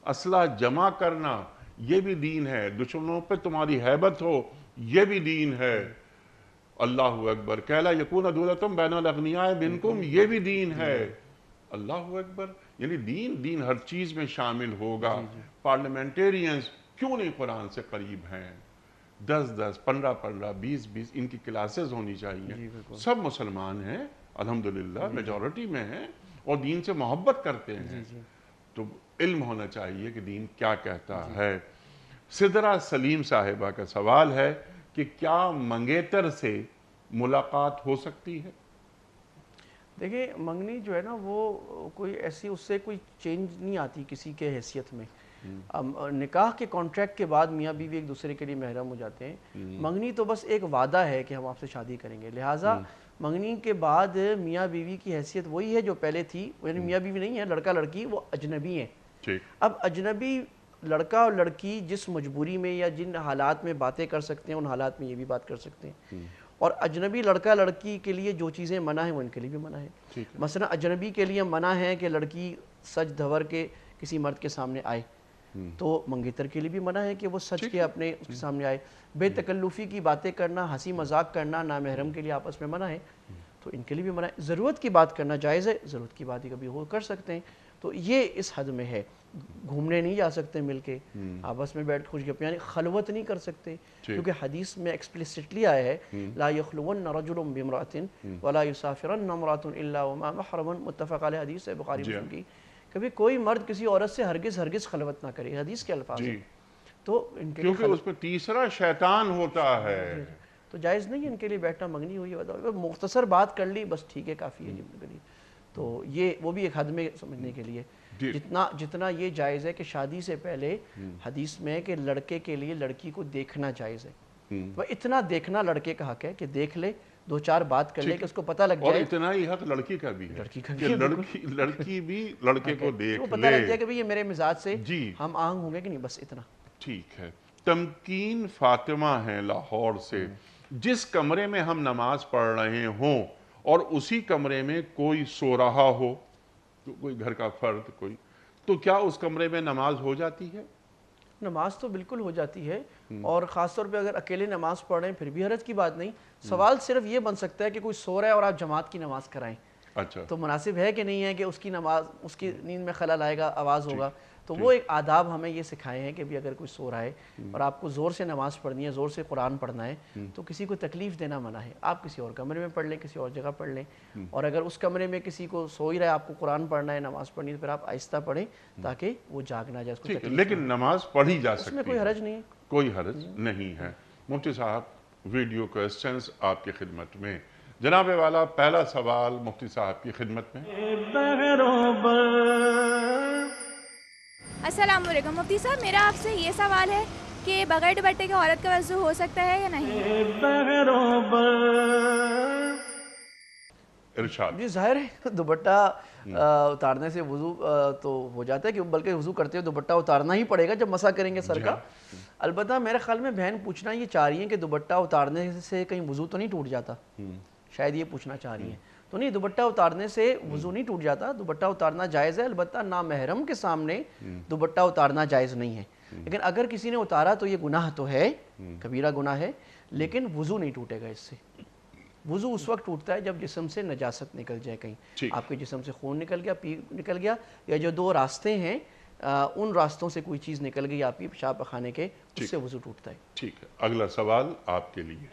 Speaker 1: اسلحہ جمع کرنا، یہ بھی دین ہے۔ دشمنوں پہ تمہاری ہیبت ہو، یہ بھی دین ہے۔ اللہ اکبر، کہ لا یکون دولۃ بین الاغنیاء منکم، یہ بھی دین ہے۔ اللہ اکبر، یعنی دین ہر چیز میں شامل ہوگا۔ پارلیمنٹیرینز کیوں نہیں قرآن سے قریب ہیں؟ 10 15 20 ان کی کلاسز ہونی چاہیے۔ سب مسلمان ہیں الحمدللہ، میجورٹی میں ہیں اور دین سے محبت کرتے ہیں، تو علم ہونا چاہیے کہ دین کیا کہتا ہے۔ سدرہ سلیم صاحبہ کا سوال ہے کہ کیا منگیتر سے ملاقات ہو سکتی ہے؟
Speaker 2: دیکھیں، منگنی جو ہے نا وہ کوئی ایسی اس سے کوئی چینج نہیں آتی کسی کے حیثیت میں۔ نکاح کے کانٹریکٹ کے بعد میاں بیوی ایک دوسرے کے لیے محرم ہو جاتے ہیں، منگنی تو بس ایک وعدہ ہے کہ ہم آپ سے شادی کریں گے، لہٰذا منگنی کے بعد میاں بیوی کی حیثیت وہی ہے جو پہلے تھی، یعنی میاں بیوی نہیں ہے، لڑکا لڑکی وہ اجنبی ہیں۔ اب اجنبی لڑکا اور لڑکی جس مجبوری میں یا جن حالات میں باتیں کر سکتے ہیں، ان حالات میں یہ بھی بات کر سکتے ہیں، اور اجنبی لڑکا لڑکی کے لیے جو چیزیں منع ہیں وہ ان کے لیے بھی منع ہے۔ مثلا اجنبی کے لیے منع ہے کہ لڑکی سج دھور کے کسی مرد کے سامنے آئے، تو منگیتر کے لیے بھی منع ہے کہ وہ سچ کے اپنے اس کے سامنے آئے۔ بے تکلفی کی باتیں کرنا، ہنسی مذاق کرنا نامحرم کے لیے آپس میں منع ہے، تو ان کے لیے بھی منع ہے۔ ضرورت کی بات کرنا جائز ہے، ضرورت کی بات ہی کبھی وہ کر سکتے ہیں، تو یہ اس حد میں ہے. گھومنے نہیں جا سکتے مل کے, آپس میں بیٹھ خوش گپ, یعنی خلوت نہیں کر سکتے, کیونکہ حدیث میں ایکسپلیسٹلی آیا ہے لا یخلون رجل بامرأۃ ولا یسافرن امرأۃ الا وما محرم, متفق علیہ حدیث ہے بخاری مسلم کی. کبھی کوئی مرد کسی عورت سے ہرگز خلوت نہ کرے, حدیث کے الفاظ ہیں. تو ان کے
Speaker 1: کیونکہ اس میں تیسرا شیطان ہوتا ہے,
Speaker 2: تو جائز نہیں ہے ان کے لیے بیٹھنا. منگنی ہوئی ہے, مختصر بات کر لی بس ٹھیک ہے, کافی ہے جی. تو یہ وہ بھی ایک حد میں سمجھنے کے لیے, جتنا یہ جائز ہے کہ شادی سے پہلے حدیث میں کہ لڑکے کے لیے لڑکی کو دیکھنا جائز ہے, وہ اتنا دیکھنا لڑکے کا حق ہے کہ دیکھ لے, 2-4 بات کر لے کہ اس کو پتہ لگ جائے.
Speaker 1: اور اتنا ہی حق لڑکی کا بھی ہے کہ لڑکی بھی لڑکے کو دیکھ لے,
Speaker 2: پتہ لگ جائے کہ یہ میرے مزاج سے ہم آہنگ ہوں گے کہ نہیں, بس اتنا.
Speaker 1: ٹھیک ہے. تمکین فاطمہ ہیں لاہور سے, جس کمرے میں ہم نماز پڑھ رہے ہوں اور اسی کمرے میں کوئی سو رہا ہو, کوئی گھر کا فرد کوئی, تو کیا اس کمرے میں نماز ہو جاتی ہے؟
Speaker 2: نماز تو بالکل ہو جاتی ہے, اور خاص طور پہ اگر اکیلے نماز پڑھ رہے ہیں پھر بھی حرج کی بات نہیں. سوال صرف یہ بن سکتا ہے کہ کوئی سو رہا ہے اور آپ جماعت کی نماز کرائیں,
Speaker 1: اچھا,
Speaker 2: تو مناسب ہے کہ نہیں ہے کہ اس کی نماز, اس کی نیند میں خلل آئے گا, آواز ہوگا. تو وہ ایک آداب ہمیں یہ سکھائے ہیں کہ بھی اگر کوئی سو رہا ہے اور آپ کو زور سے نماز پڑھنی ہے, زور سے قرآن پڑھنا ہے, تو کسی کو تکلیف دینا منع ہے. آپ کسی اور کمرے میں پڑھ لیں, کسی اور جگہ پڑھ لیں, اور اگر اس کمرے میں کسی کو سو ہی رہا ہے, آپ کو قرآن پڑھنا ہے, نماز پڑھنی ہے, تو پھر آپ آہستہ پڑھیں تاکہ وہ جاگ نہ جائے, اس کو تکلیف.
Speaker 1: لیکن نماز پڑھی جا سکتی ہے,
Speaker 2: اس میں کوئی حرج نہیں ہے,
Speaker 1: کوئی حرج نہیں ہے. مفتی صاحب ویڈیو کوسچنز آپ کی خدمت میں. جناب والا پہلا سوال مفتی صاحب کی خدمت میں.
Speaker 3: السلام علیکم مفتی صاحب, میرا آپ سے یہ سوال ہے کہ بغیر دوپٹے کے عورت کا وضو ہو سکتا ہے یا نہیں؟
Speaker 1: ارشاد.
Speaker 2: جی ظاہر ہے دوپٹہ اتارنے سے وضو تو ہو جاتا ہے, کہ بلکہ وضو کرتے ہوئے دوپٹہ اتارنا ہی پڑے گا جب مسح کریں گے سر کا. البتہ میرے خیال میں بہن پوچھنا یہ چاہ رہی ہیں کہ دوپٹہ اتارنے سے کہیں وضو تو نہیں ٹوٹ جاتا, شاید یہ پوچھنا چاہ رہی ہیں. تو نہیں, دوپٹہ اتارنے سے وضو نہیں ٹوٹ جاتا, دوپٹہ اتارنا جائز ہے, البتہ نامحرم کے سامنے دوپٹہ اتارنا جائز نہیں ہے. لیکن اگر کسی نے اتارا تو یہ گناہ تو ہے, کبیرہ گناہ ہے, لیکن وضو نہیں ٹوٹے گا اس سے. وضو اس وقت ٹوٹتا ہے جب جسم سے نجاست نکل جائے, کہیں آپ کے جسم سے خون نکل گیا, پی نکل گیا, یا جو 2 راستے ہیں ان راستوں سے کوئی چیز نکل گئی آپ کی پیشاب پخانے کے, اس سے وضو ٹوٹتا ہے.
Speaker 1: ٹھیک ہے, اگلا سوال آپ کے لیے.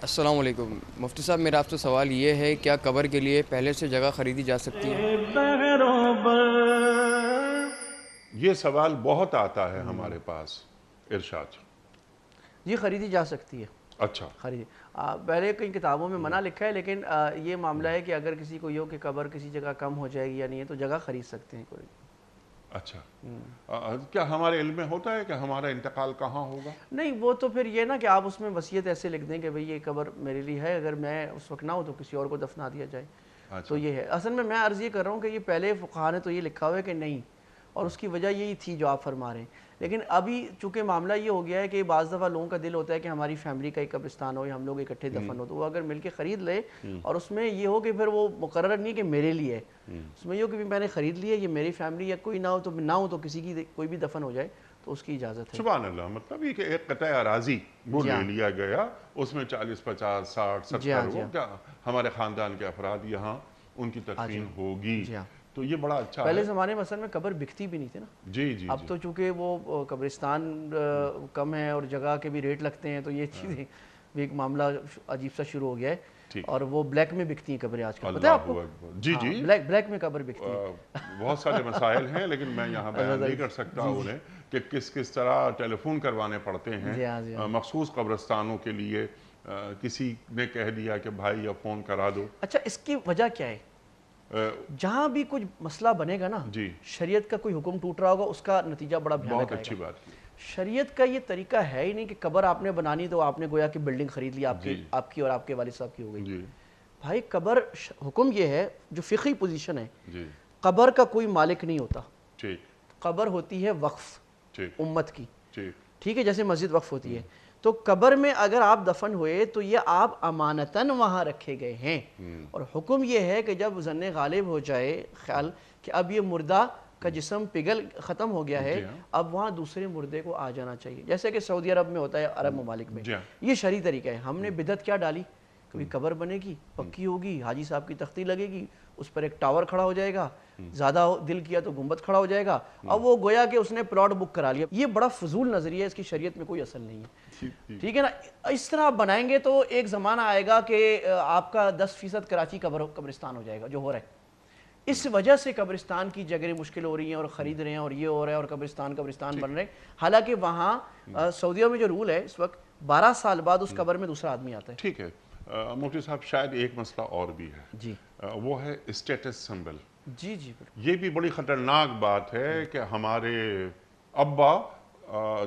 Speaker 4: السلام علیکم مفتی صاحب, میرا آپ سے سوال یہ ہے, کیا قبر کے لیے پہلے سے جگہ خریدی جا سکتی ہے؟
Speaker 1: یہ سوال بہت آتا ہے ہمارے پاس. ارشاد.
Speaker 2: جی خریدی جا سکتی ہے.
Speaker 1: اچھا,
Speaker 2: خریدی, پہلے کئی کتابوں میں منع لکھا ہے, لیکن یہ معاملہ ہے کہ اگر کسی کو یہ ہو کہ قبر کسی جگہ کم ہو جائے گی یا نہیں ہے, تو جگہ خرید سکتے ہیں کوئی.
Speaker 1: اچھا, کیا ہمارے علم میں ہوتا ہے کہ ہمارا انتقال کہاں ہوگا؟
Speaker 2: نہیں, وہ تو پھر یہ نا کہ آپ اس میں وصیت ایسے لکھ دیں کہ بھئی یہ قبر میرے لیے ہے, اگر میں اس وقت نہ ہو تو کسی اور کو دفنا دیا جائے. تو یہ ہے. اصل میں عرض یہ کر رہا ہوں کہ یہ پہلے فقہاء نے تو یہ لکھا ہوا ہے کہ نہیں, اور اس کی وجہ یہی تھی جو آپ فرما رہے ہیں. لیکن ابھی چونکہ معاملہ یہ ہو گیا ہے کہ بعض دفعہ لوگوں کا دل ہوتا ہے کہ ہماری فیملی کا ایک قبرستان ہو یا ہم لوگ اکٹھے دفن ہو, تو وہ اگر مل کے خرید لے, اور اس میں یہ ہو کہ پھر وہ مقرر نہیں کہ میرے لیے ہے, اس میں یہ ہو کہ میں نے خرید لیا, یہ میری فیملی یا کوئی نہ ہو تو کسی کی کوئی بھی دفن ہو جائے تو اس کی اجازت ہے.
Speaker 1: سبحان اللہ. مطلب یہ کہ ایک قطع اراضی وہ لے لیا گیا, اس میں 40, 50, 60, 70 ہمارے خاندان کے افراد یہاں ان کی تدفین ہوگی. تو یہ بڑا اچھا ہے.
Speaker 2: پہلے زمانے میں اصل میں قبر بکتی بھی نہیں تھی نا.
Speaker 1: جی.
Speaker 2: اب تو چونکہ وہ قبرستان کم ہے اور جگہ کے بھی ریٹ لگتے ہیں, تو یہ چیزیں بھی ایک معاملہ عجیب سا شروع ہو گیا ہے. اور وہ بلیک میں بکتی ہیں قبریں آج کل, پتہ ہے آپ کو؟
Speaker 1: جی.
Speaker 2: بلیک میں قبر بکتی ہیں.
Speaker 1: بہت سارے مسائل ہیں, لیکن میں یہاں بیان نہیں کر سکتا انہیں کہ کس طرح ٹیلی فون کروانے پڑتے ہیں مخصوص قبرستانوں کے لیے. کسی نے کہہ دیا کہ بھائی یا فون کرا دو.
Speaker 2: اچھا, اس کی وجہ کیا ہے؟ جہاں بھی کچھ مسئلہ بنے گا نا, شریعت کا کوئی حکم ٹوٹ رہا ہوگا, اس کا نتیجہ بڑا بھیانک آئے گا.
Speaker 1: بہت اچھی بات کی.
Speaker 2: شریعت کا یہ طریقہ ہے ہی نہیں کہ قبر آپ نے بنانی تو آپ نے گویا کہ بلڈنگ خرید لی, آپ کی اور آپ کے والد صاحب کی ہو گئی. بھائی قبر, حکم یہ ہے جو فقہی پوزیشن ہے, قبر کا کوئی مالک نہیں ہوتا. قبر ہوتی ہے وقف امت کی, ٹھیک ہے, جیسے مسجد وقف ہوتی ہے. تو قبر میں اگر آپ دفن ہوئے تو یہ آپ امانتاً وہاں رکھے گئے ہیں, اور حکم یہ ہے کہ جب ظن غالب ہو جائے خیال کہ اب یہ مردہ کا جسم پگھل ختم ہو گیا ہے, اب وہاں دوسرے مردے کو آ جانا چاہیے, جیسے کہ سعودی عرب میں ہوتا ہے, عرب ممالک میں. یہ شرعی طریقہ ہے. ہم نے بدعت کیا ڈالی, کبھی قبر بنے گی، پکی ہوگی، حاجی صاحب کی تختی لگے گی، اس پر ایک ٹاور کھڑا ہو جائے گا، زیادہ دل کیا تو گنبد کھڑا ہو جائے گا، اب وہ گویا کہ اس نے پلاٹ بک کرا لیا. یہ بڑا فضول نظریہ ہے، اس کی شریعت میں کوئی اصل نہیں ہے. ٹھیک ہے نا؟ اس طرح آپ بنائیں گے تو ایک زمانہ آئے گا کہ آپ کا 10% کراچی قبرستان ہو جائے گا، جو ہو رہا ہے. اس وجہ سے قبرستان کی جگہیں مشکل ہو رہی ہیں اور خرید رہے ہیں اور یہ ہو رہا ہے اور قبرستان بن رہے ہیں. حالانکہ وہاں سعودیہ میں جو رول ہے اس وقت 12 سال بعد اس قبر میں دوسرا آدمی آتا ہے.
Speaker 1: ٹھیک ہے مفتی صاحب، شاید ایک مسئلہ اور بھی ہے.
Speaker 2: جی
Speaker 1: وہ ہے اسٹیٹس سمبل.
Speaker 2: جی جی بالکل.
Speaker 1: یہ بھی بڑی خطرناک بات ہے کہ ہمارے ابا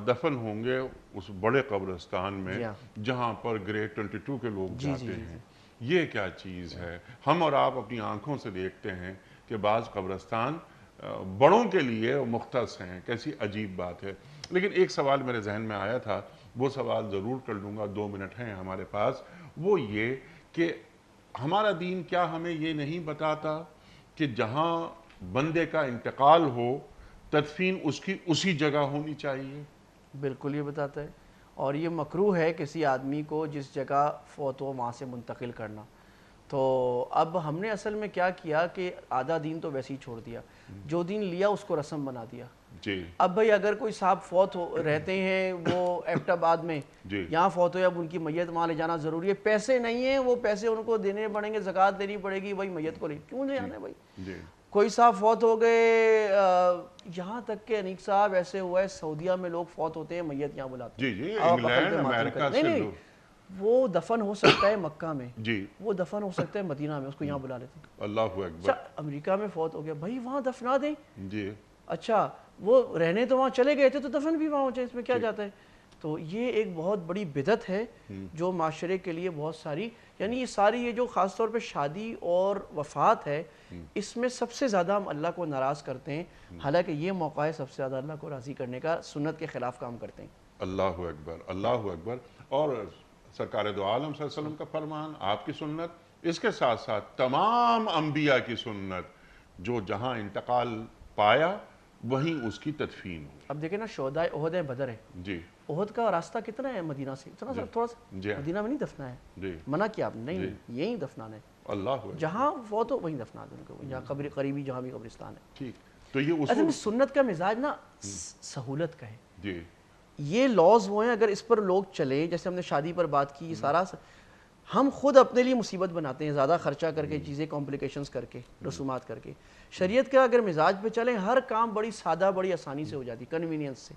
Speaker 1: دفن ہوں گے اس بڑے قبرستان میں جہاں پر گریڈ 22 کے لوگ جاتے ہیں. یہ کیا چیز ہے؟ ہم اور آپ اپنی آنکھوں سے دیکھتے ہیں کہ بعض قبرستان بڑوں کے لیے مختص ہیں. کیسی عجیب بات ہے. لیکن ایک سوال میرے ذہن میں آیا تھا، وہ سوال ضرور کر لوں گا، 2 منٹ ہیں ہمارے پاس. وہ یہ کہ ہمارا دین کیا ہمیں یہ نہیں بتاتا کہ جہاں بندے کا انتقال ہو تدفین اس کی اسی جگہ ہونی چاہیے؟
Speaker 2: بالکل یہ بتاتا ہے، اور یہ مکروہ ہے کسی آدمی کو جس جگہ فوت ہو وہاں سے منتقل کرنا. تو اب ہم نے اصل میں کیا کیا کہ آدھا دین تو ویسے ہی چھوڑ دیا، جو دین لیا اس کو رسم بنا دیا.
Speaker 1: جی
Speaker 2: اب بھئی اگر کوئی صاحب فوت رہتے ہیں وہ ایبٹ آباد میں، یہاں فوت ہوئے، اب ان کی میت وہاں لے جانا ضروری ہے. پیسے نہیں ہیں، وہ پیسے ان کو دینے پڑیں گے، زکوٰۃ دینی پڑے گی. بھائی میت کو کیوں لے جانا ہے بھائی؟ کوئی صاحب فوت ہو گئے، یہاں تک کہ انیق صاحب ایسے ہوا ہے سعودیہ میں لوگ فوت ہوتے ہیں میت یہاں بلاتے ہیں.
Speaker 1: جی انگلینڈ امریکہ سے
Speaker 2: نہیں، وہ دفن ہو سکتا ہے مکہ میں،
Speaker 1: جی
Speaker 2: وہ دفن ہو سکتا ہے مدینہ میں، اس کو یہاں بلا لیتے ہیں.
Speaker 1: اللہ اکبر.
Speaker 2: امریکہ میں فوت ہو گیا، بھائی وہاں دفنا دیں.
Speaker 1: جی
Speaker 2: اچھا وہ رہنے تو وہاں چلے گئے تھے تو دفن بھی وہاں ہو جائے، اس میں کیا جاتا ہے؟ تو یہ ایک بہت بڑی بدعت ہے جو معاشرے کے لیے بہت ساری، یعنی یہ ساری، یہ جو خاص طور پہ شادی اور وفات ہے، اس میں سب سے زیادہ ہم اللہ کو ناراض کرتے ہیں. حالانکہ یہ موقع ہے سب سے زیادہ اللہ کو راضی کرنے کا، سنت کے خلاف کام کرتے ہیں.
Speaker 1: اللہ اکبر اللہ اکبر. اور سرکار دو عالم صلی اللہ علیہ وسلم کا فرمان، آپ کی سنت، اس کے ساتھ ساتھ تمام انبیاء کی سنت، جو جہاں انتقال پایا وہیں اس کی تدفین ہو.
Speaker 2: اب دیکھیں نا، شہداء احد ہے، بدر ہے.
Speaker 1: جی
Speaker 2: احد کا راستہ کتنا ہے مدینہ سے؟ اتنا سا تھوڑا سا. مدینہ میں نہیں دفنا ہے،
Speaker 1: جی
Speaker 2: منع کیا آپ نے، نہیں یہیں دفنانا ہے.
Speaker 1: اللہ اکبر.
Speaker 2: جہاں فوت ہو وہیں دفنا دیں ان کو، جہاں قبر قریبی جہاں بھی قبرستان ہے.
Speaker 1: ٹھیک. تو یہ
Speaker 2: اصل
Speaker 1: اصول.
Speaker 2: میں سنت کا مزاج نا سہولت کا ہے.
Speaker 1: جی
Speaker 2: یہ لاز وہ ہیں، اگر اس پر لوگ چلے، جیسے ہم نے شادی پر بات کی، سارا ہم خود اپنے لیے مصیبت بناتے ہیں، زیادہ خرچہ کر کے، چیزیں کمپلیکیشنز کر کے، رسومات کر کے. شریعت کا اگر مزاج پہ چلیں، ہر کام بڑی سادہ، بڑی آسانی سے ہو جاتی، کنوینئنس سے.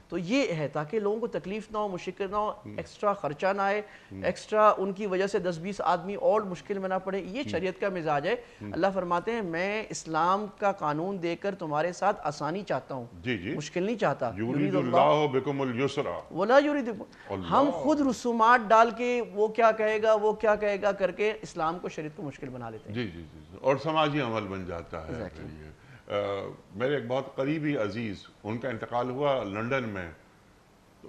Speaker 2: تو یہ ہے تاکہ لوگوں کو تکلیف نہ ہو، مشکل نہ ہو، ایکسٹرا خرچہ نہ آئے، ایکسٹرا ان کی وجہ سے 10-20 آدمی اور مشکل میں نہ پڑے. یہ شریعت کا مزاج ہے. اللہ فرماتے ہیں میں اسلام کا قانون دے کر تمہارے ساتھ آسانی چاہتا ہوں،
Speaker 1: جی
Speaker 2: مشکل نہیں چاہتا.
Speaker 1: یرید اللہ بکم الیسر
Speaker 2: ولا یرید. ہم خود رسومات ڈال کے وہ کیا کہے گا، وہ کیا کہے گا کر کے اسلام کو، شریعت کو مشکل بنا لیتے ہیں.
Speaker 1: جی جی جی اور سماجی عمل بن جاتا ہے. میرے ایک بہت قریبی عزیز، ان کا انتقال ہوا لنڈن میں.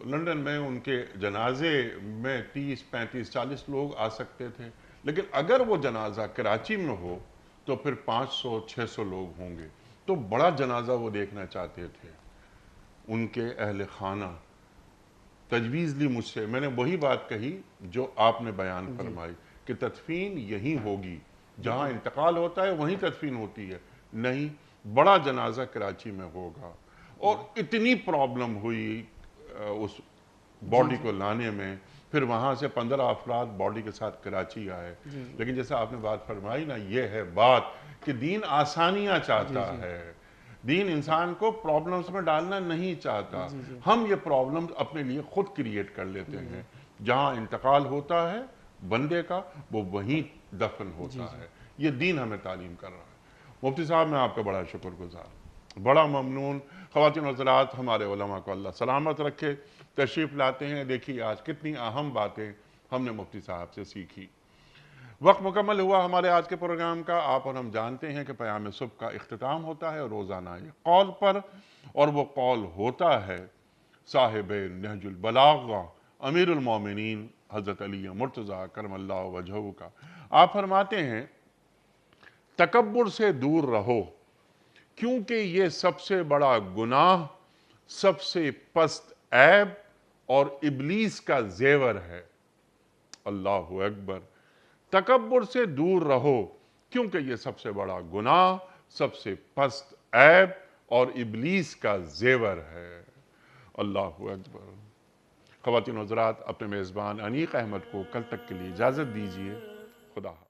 Speaker 1: لنڈن میں ان کے جنازے میں 30 35 40 لوگ آ سکتے تھے، لیکن اگر وہ جنازہ کراچی میں ہو تو پھر 500 600 لوگ ہوں گے. تو بڑا جنازہ وہ دیکھنا چاہتے تھے. ان کے اہل خانہ تجویز لی مجھ سے، میں نے وہی بات کہی جو آپ نے بیان فرمائی کہ تدفین یہی ہوگی، جہاں انتقال ہوتا ہے وہیں تدفین ہوتی ہے. نہیں، بڑا جنازہ کراچی میں ہوگا. اور اتنی پرابلم ہوئی اس باڈی کو لانے میں. پھر وہاں سے 15 افراد باڈی کے ساتھ کراچی آئے. لیکن جیسا آپ نے بات فرمائی نا، یہ ہے بات کہ دین آسانیاں چاہتا ہے. دین انسان کو پرابلمز میں ڈالنا نہیں چاہتا. ہم یہ پرابلمز اپنے لیے خود کریٹ کر لیتے ہیں. جہاں انتقال ہوتا ہے بندے کا وہ وہیں دفن ہوتا ہے. یہ دین ہمیں تعلیم کر رہا ہے. مفتی صاحب میں آپ کا بڑا شکر گزار، بڑا ممنون. خواتین و حضرات، ہمارے علماء کو اللہ سلامت رکھے. تشریف لاتے ہیں. دیکھیے آج کتنی اہم باتیں ہم نے مفتی صاحب سے سیکھی. وقت مکمل ہوا ہمارے آج کے پروگرام کا. آپ اور ہم جانتے ہیں کہ پیام صبح کا اختتام ہوتا ہے روزانہ یہ قول پر، اور وہ قول ہوتا ہے صاحب نہج البلاغہ امیر المومنین حضرت علی مرتضیٰ کرم اللہ وجہہ کا. آپ فرماتے ہیں تکبر سے دور رہو، کیونکہ یہ سب سے بڑا گناہ، سب سے پست عیب اور ابلیس کا زیور ہے. اللہ اکبر. تکبر سے دور رہو، کیونکہ یہ سب سے بڑا گناہ، سب سے پست عیب اور ابلیس کا زیور ہے۔ اللہ اکبر۔ خواتین و حضرات، اپنے میزبان انیق احمد کو کل تک کے لیے اجازت دیجیے۔ خدا حافظ۔